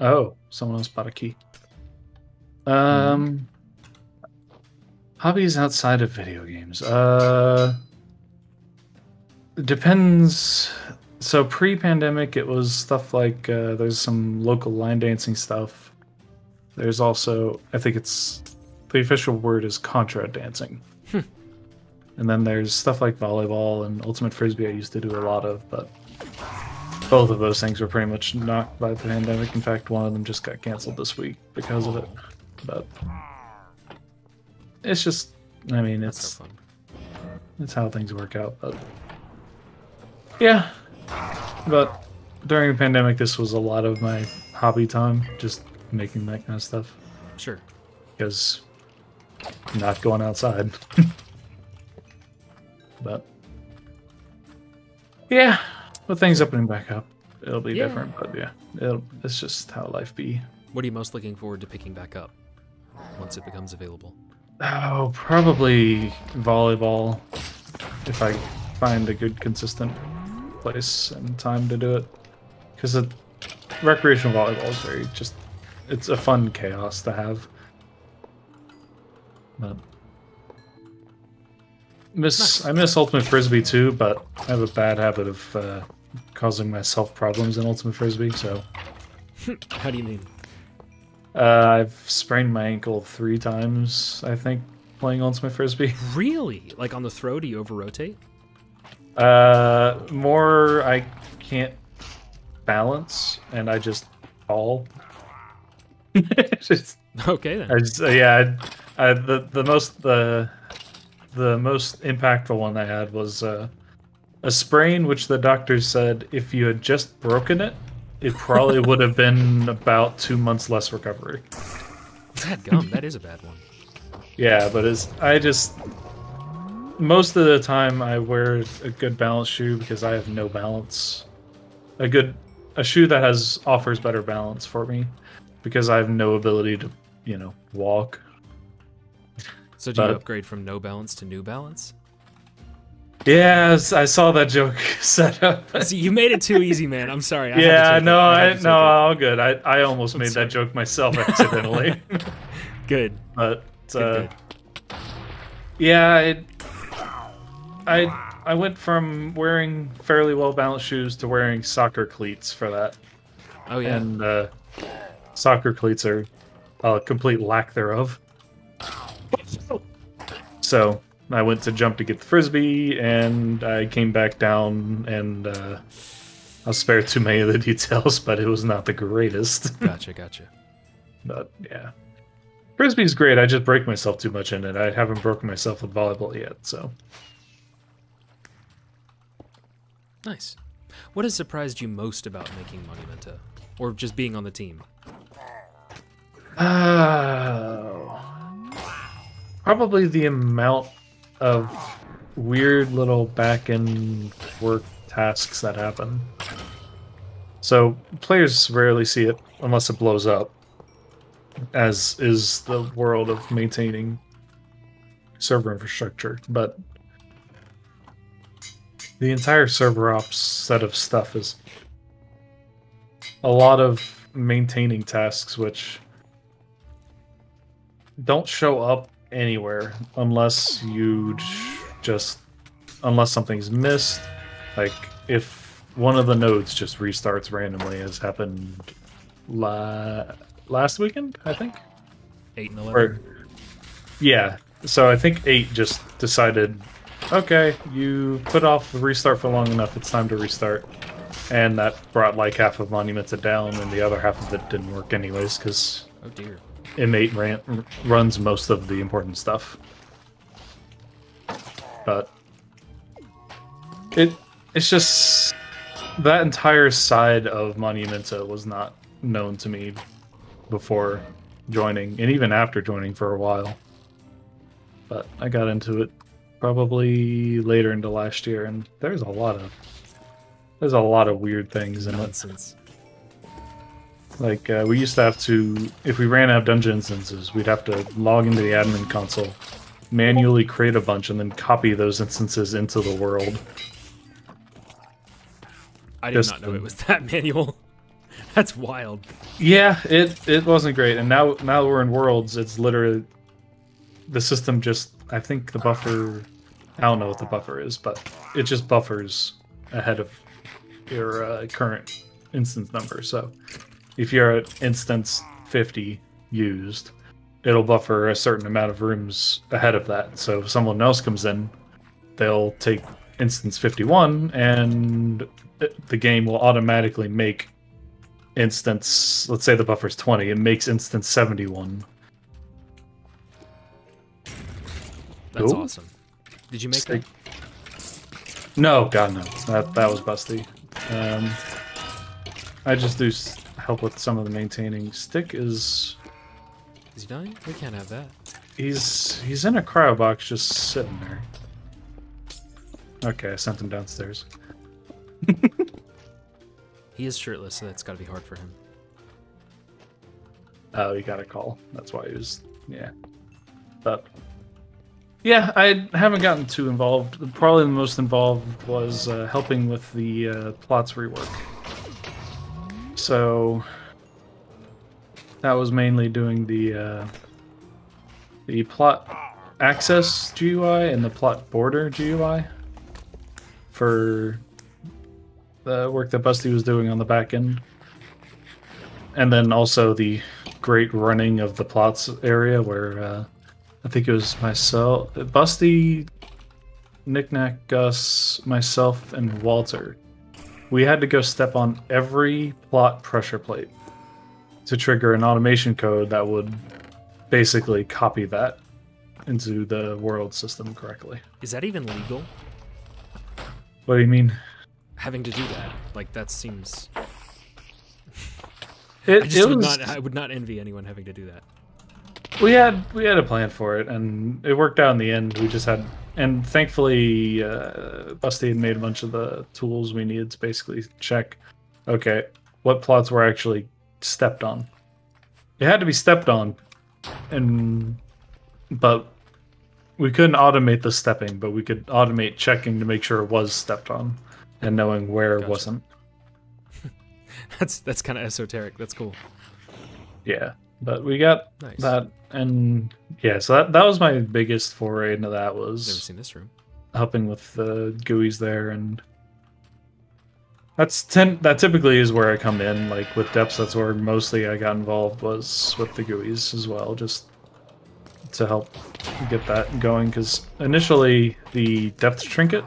Oh, someone else bought a key. Hobbies outside of video games. It depends. So pre-pandemic, it was stuff like there's some local line dancing stuff. There's also, I think it's the official word is contra dancing. And then there's stuff like volleyball and ultimate frisbee I used to do a lot of, but both of those things were pretty much knocked by the pandemic. In fact, one of them just got canceled this week because of it. But it's just, I mean, it's how things work out. But yeah, but during the pandemic, this was a lot of my hobby time, just making that kind of stuff. Sure. Because not going outside. But yeah, with things opening back up, it'll be different. But yeah, it's just how life be. What are you most looking forward to picking back up once it becomes available? Oh, probably volleyball. If I find a good, consistent place and time to do it, because recreational volleyball is very it's a fun chaos to have. But I miss Ultimate Frisbee too, but I have a bad habit of causing myself problems in Ultimate Frisbee, so... How do you mean? I've sprained my ankle 3 times, I think, playing Ultimate Frisbee. Really? Like on the throw, do you over-rotate? More I can't balance, and I just fall. Okay, then. The most impactful one I had was a sprain, which the doctor said if you had just broken it, it probably would have been about 2 months less recovery. Dadgum, that is a bad one. Yeah, but most of the time I wear a good balance shoe because I have no balance. A shoe that offers better balance for me because I have no ability to, walk. So do you upgrade from no balance to new balance? Yeah, I saw that joke set up. See, you made it too easy, man. I'm sorry. All good. I almost made that joke myself accidentally. Good. But good. Yeah, I went from wearing fairly well balanced shoes to wearing soccer cleats for that. Oh yeah. And soccer cleats are a complete lack thereof. So I went to jump to get the frisbee, and I came back down, and I'll spare too many of the details, but it was not the greatest. Gotcha. But yeah, frisbee's great. I just break myself too much in it. I haven't broken myself with volleyball yet, so. Nice. What has surprised you most about making Monumenta, or just being on the team? Probably the amount of weird little back-end work tasks that happen. So players rarely see it unless it blows up, as is the world of maintaining server infrastructure. But the entire server ops set of stuff is a lot of maintaining tasks which don't show up anywhere unless you just unless something's missed. Like if one of the nodes just restarts randomly, as happened last weekend, I think. 8 and 11. Yeah. So I think 8 just decided, okay, you put off the restart for long enough. It's time to restart. And that brought like half of Monumenta down, and the other half of it didn't work anyways, because Oh dear. M8 runs most of the important stuff. But it's just that entire side of Monumenta was not known to me before joining, and even after joining for a while. But I got into it probably later into last year, and there's a lot of weird things in it. Nonsense. Like, we used to have to, if we ran out of dungeon instances, we'd have to log into the admin console, manually create a bunch, and then copy those instances into the world. I did not know it was that manual. That's wild. Yeah, it wasn't great. And now we're in Worlds, it's literally, the system just, I think the buffer, I don't know what the buffer is, but it just buffers ahead of your current instance number. So if you're at instance 50 used, it'll buffer a certain amount of rooms ahead of that. So if someone else comes in, they'll take instance 51, and the game will automatically make instance, let's say the buffer's 20, it makes instance 71. That's Ooh. awesome. Did you make that? No, God no. That was busty. I just do help with some of the maintaining. Stick is he dying? We can't have that. he's in a cryo box just sitting there. Okay, I sent him downstairs. He is shirtless, so that's got to be hard for him. Oh, he got a call. That's why he was, yeah. But yeah, I haven't gotten too involved. Probably the most involved was helping with the plots rework. So that was mainly doing the plot access GUI and the plot border GUI for the work that Busty was doing on the back end. And then also the great running of the plots area where I think it was myself, Busty, Knickknack, Gus, myself, and Walter. We had to go step on every plot pressure plate to trigger an automation code that would basically copy that into the world system correctly. Is that even legal? What do you mean? Having to do that, like that seems. I would not envy anyone having to do that. We had a plan for it, and it worked out in the end. We just had, and thankfully, Busty had made a bunch of the tools we needed to basically check, okay, what plots were actually stepped on. It had to be stepped on, but we couldn't automate the stepping, but we could automate checking to make sure it was stepped on, and knowing where it wasn't. That's kind of esoteric. That's cool. Yeah, but we got that, and yeah, so that was my biggest foray into that, was never seen this room. Helping with the GUIs there, and that typically is where I come in. Like with depths, that's where mostly I got involved, was with the GUIs as well, just to help get that going. Because initially the depth trinket,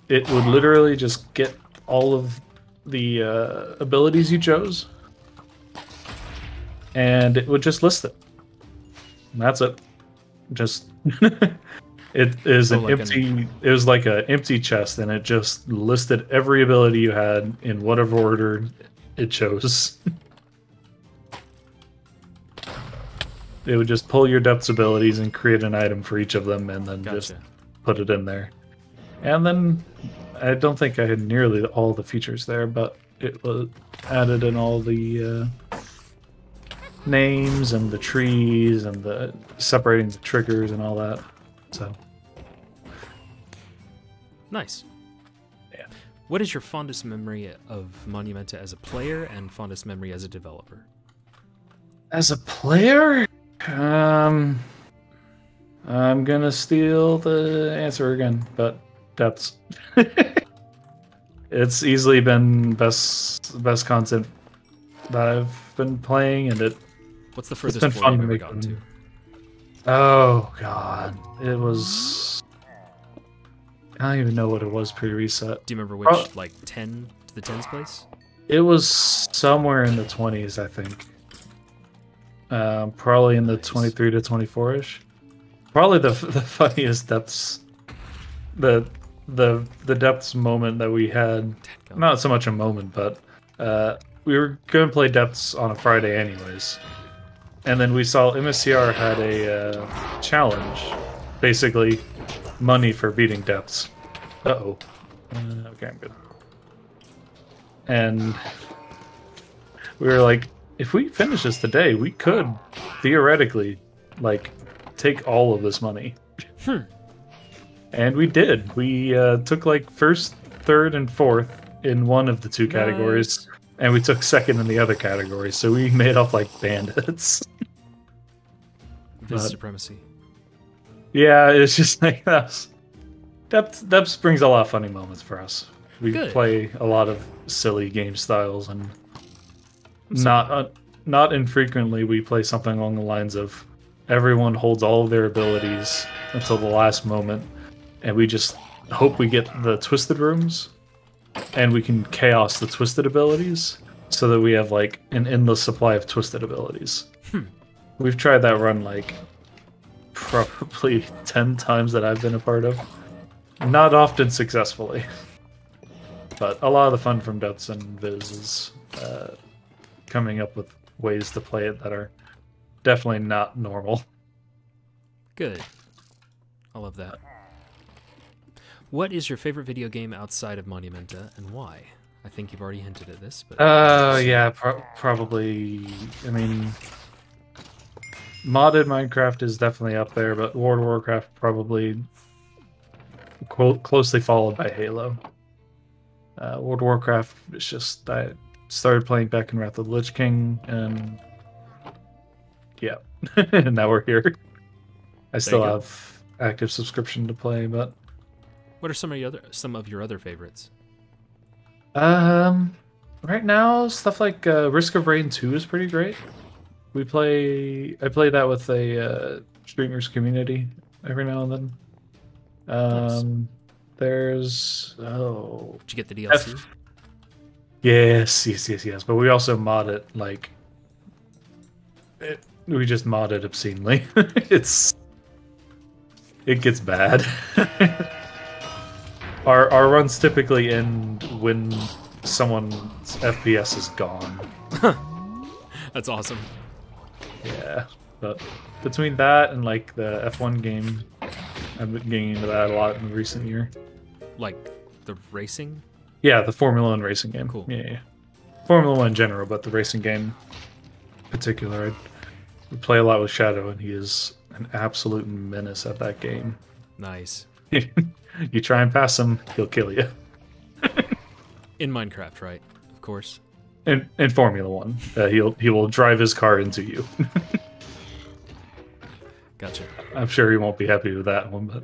it would literally just get all of the abilities you chose, and it would just list it. And that's it. Just it is an empty. It was like an empty chest, and it just listed every ability you had in whatever order it chose. It would just pull your depths abilities and create an item for each of them, and then just put it in there. And then I don't think I had nearly all the features there, but it was added in all the names and the trees and the separating the triggers and all that. So nice. Yeah. What is your fondest memory of Monumenta as a player and fondest memory as a developer? As a player, I'm gonna steal the answer again, but Depths. It's easily been best content that I've been playing, and What's the furthest been floor fun you've to ever make gotten them. to? Oh god, it was. I don't even know what it was pre-reset. Do you remember which, like 10 to the tens place? It was somewhere in the 20s, I think. Probably in the 23 to 24ish. Probably the funniest depths, the depths moment that we had. Not so much a moment, but we were going to play depths on a Friday anyways, and then we saw MSCR had a challenge, basically money for beating depths. Uh-oh. Okay, I'm good. And we were like, if we finish this today, we could theoretically, like, take all of this money. And we did. We took, like, first, third, and fourth in one of the two categories, and we took second in the other category, so we made off like bandits. Viz supremacy. Yeah, it's just like that. Depths brings a lot of funny moments for us. We play a lot of silly game styles, and not infrequently we play something along the lines of everyone holds all of their abilities until the last moment, and we just hope we get the twisted rooms, and we can chaos the twisted abilities so that we have like an endless supply of twisted abilities. We've tried that run like probably 10 times that I've been a part of. Not often successfully. But a lot of the fun from Depths and Viz is coming up with ways to play it that are definitely not normal. Good. I love that. What is your favorite video game outside of Monumenta, and why? I think you've already hinted at this, but... yeah, probably... I mean... Modded Minecraft is definitely up there, but World of Warcraft probably closely followed by Halo. World of Warcraft is just... I started playing back in Wrath of the Lich King, and... Yeah. And now we're here. I still have active subscription to play, but... What are some of your other favorites? Right now, stuff like Risk of Rain 2 is pretty great. I play that with a streamers community every now and then. Nice. There's Did you get the DLC? Yes. But we also mod it like we just mod it obscenely. It gets bad. Our runs typically end when someone's FPS is gone. That's awesome. Yeah, but between that and like the F1 game, I've been getting into that a lot in the recent year. Like the racing? Yeah, the Formula 1 racing game. Cool. Yeah. Formula 1 in general, but the racing game in particular. I play a lot with Shadow, and he is an absolute menace at that game. Nice. You try and pass him, he'll kill you. In Minecraft, right? Of course. In Formula 1, he will drive his car into you. Gotcha. I'm sure he won't be happy with that one, but...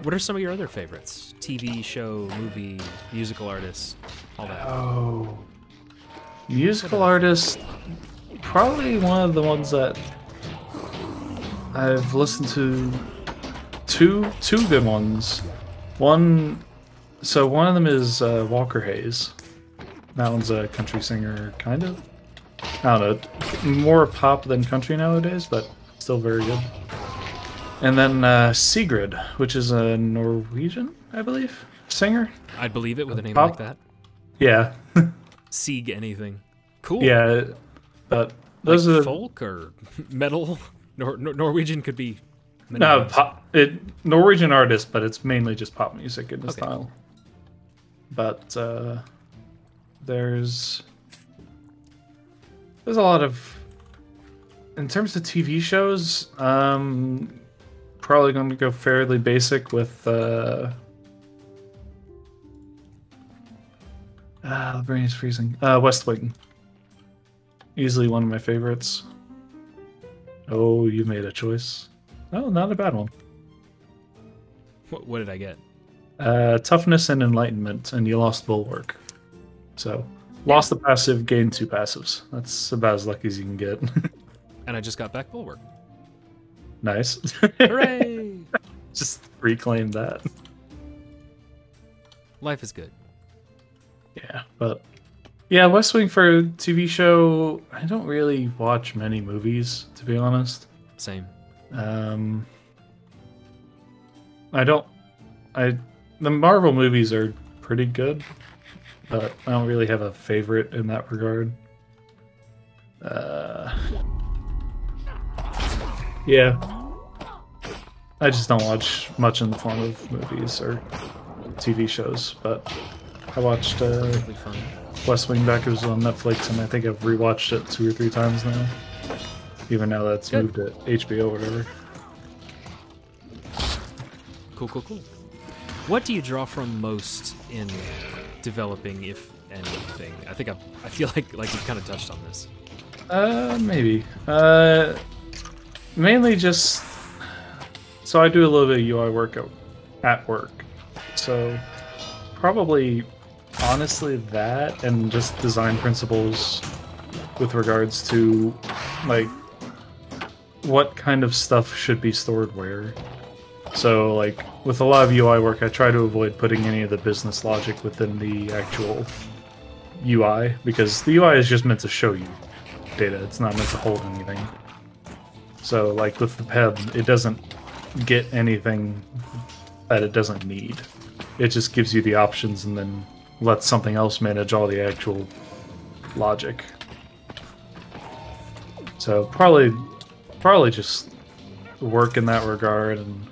What are some of your other favorites? TV, show, movie, musical artist, all that. Oh, musical artist, probably one of the ones that I've listened to. Two good ones. One of them is Walker Hayes. That one's a country singer, kind of. I don't know, more pop than country nowadays, but still very good. And then Sigrid, which is a Norwegian, I believe, singer. I'd believe it with a name like that. Yeah. Sieg anything. Cool. Yeah, but those like are folk or metal. Norwegian could be. No, Norwegian artist, but it's mainly just pop music in the style. But there's a lot of, in terms of TV shows, probably going to go fairly basic with the brain is freezing. West Wing, easily one of my favorites. Oh, you made a choice. Oh, not a bad one. What did I get? Toughness and enlightenment, and you lost bulwark. So, lost the passive, gained 2 passives. That's about as lucky as you can get. And I just got back bulwark. Nice. Hooray! Just reclaim that. Life is good. Yeah, but yeah, West Wing for a TV show. I don't really watch many movies, to be honest. Same. The Marvel movies are pretty good, but I don't really have a favorite in that regard. Yeah, I just don't watch much in the form of movies or TV shows, but I watched Really fun. West Wing back. It was on Netflix, and I think I've rewatched it 2 or 3 times now. Even now that's Good. moved to HBO or whatever. Cool, cool, cool. What do you draw from most in developing, if anything? I feel like you've kind of touched on this. Maybe. Mainly just... So I do a little bit of UI work at work. So probably, honestly, that and just design principles with regards to, like, what kind of stuff should be stored where. So, like, with a lot of UI work, I try to avoid putting any of the business logic within the actual UI, because the UI is just meant to show you data. It's not meant to hold anything. So, like, with the PEB, it doesn't get anything that it doesn't need. It just gives you the options and then lets something else manage all the actual logic. So, probably just work in that regard. And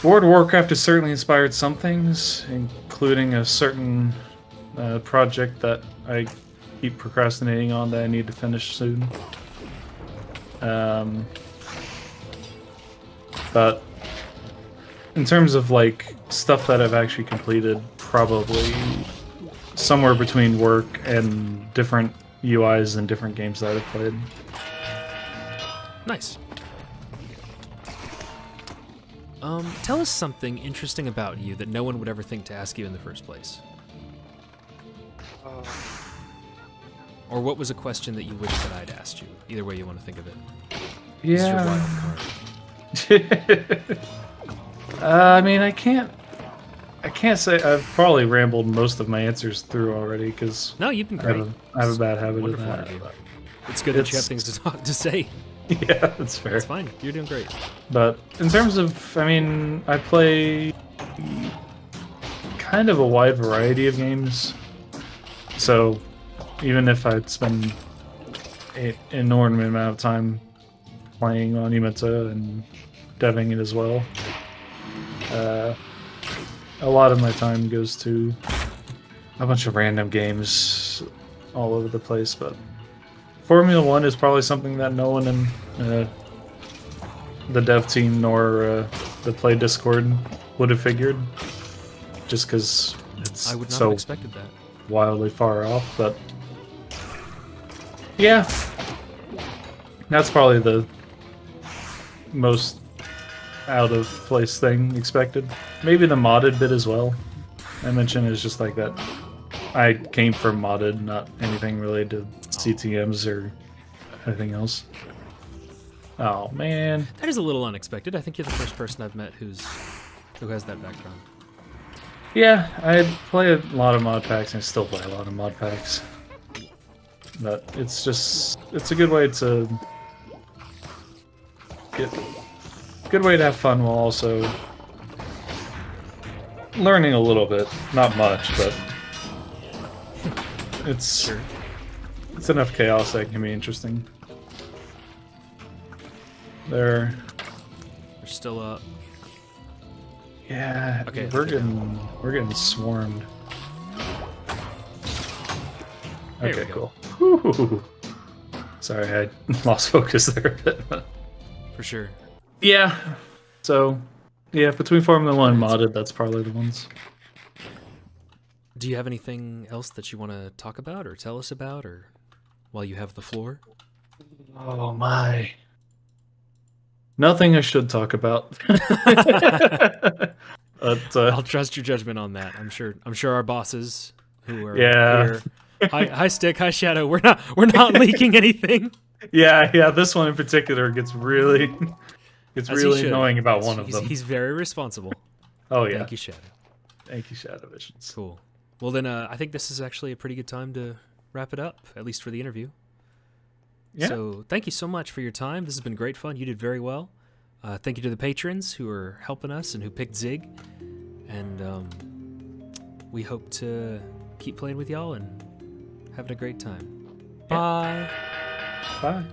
World of Warcraft has certainly inspired some things, including a certain project that I keep procrastinating on that I need to finish soon. But in terms of, like, stuff that I've actually completed, probably somewhere between work and different UIs and different games that I've played. Nice. Tell us something interesting about you that no one would ever think to ask you in the first place. Or what was a question that you wish that I'd asked you? Either way you want to think of it. This is your wild card. I mean, I can't say I've probably rambled most of my answers through already, because No, you've been great. I have a bad habit of Wonderful that. interview. It's good that you have things to say. Yeah, that's fair. It's fine. You're doing great. But in terms of, I mean, I play kind of a wide variety of games. So even if I'd spend an inordinate amount of time playing Monumenta and deving it as well, a lot of my time goes to a bunch of random games all over the place. But Formula 1 is probably something that no one in the dev team nor the Play Discord would have figured, just because it's I would not so have expected that. wildly far off. But yeah, that's probably the most out of place thing expected. Maybe the modded bit as well. I mentioned is just like that. I came from modded, not anything related to CTMs or anything else. Oh man, That is a little unexpected. I think you're the first person I've met who has that background. yeah, I play a lot of mod packs and I still play a lot of mod packs. But it's a good way to have fun while also learning a little bit. Not much, but it's enough chaos that can be interesting. They're still up. Yeah, Okay, we're getting swarmed. There Okay, we go. cool. Whew. Sorry, I lost focus there a bit. But For sure. yeah, so yeah, between Formula 1 and modded, that's probably the ones. Do you have anything else that you want to talk about or tell us about, or while you have the floor? Oh my. Nothing I should talk about. But, I'll trust your judgment on that. I'm sure our bosses who are yeah. here. Hi Stick, hi Shadow. We're not leaking anything. Yeah. This one in particular gets really annoying about one of them. He's very responsible. Oh yeah. Thank you, Shadow. Thank you, Shadow Visions. Cool. Well then, I think this is actually a pretty good time to wrap it up, at least for the interview. Yeah. So thank you so much for your time. This has been great fun. You did very well. Thank you to the patrons who are helping us and who picked Zig. And we hope to keep playing with y'all and having a great time. Yeah. Bye. Bye.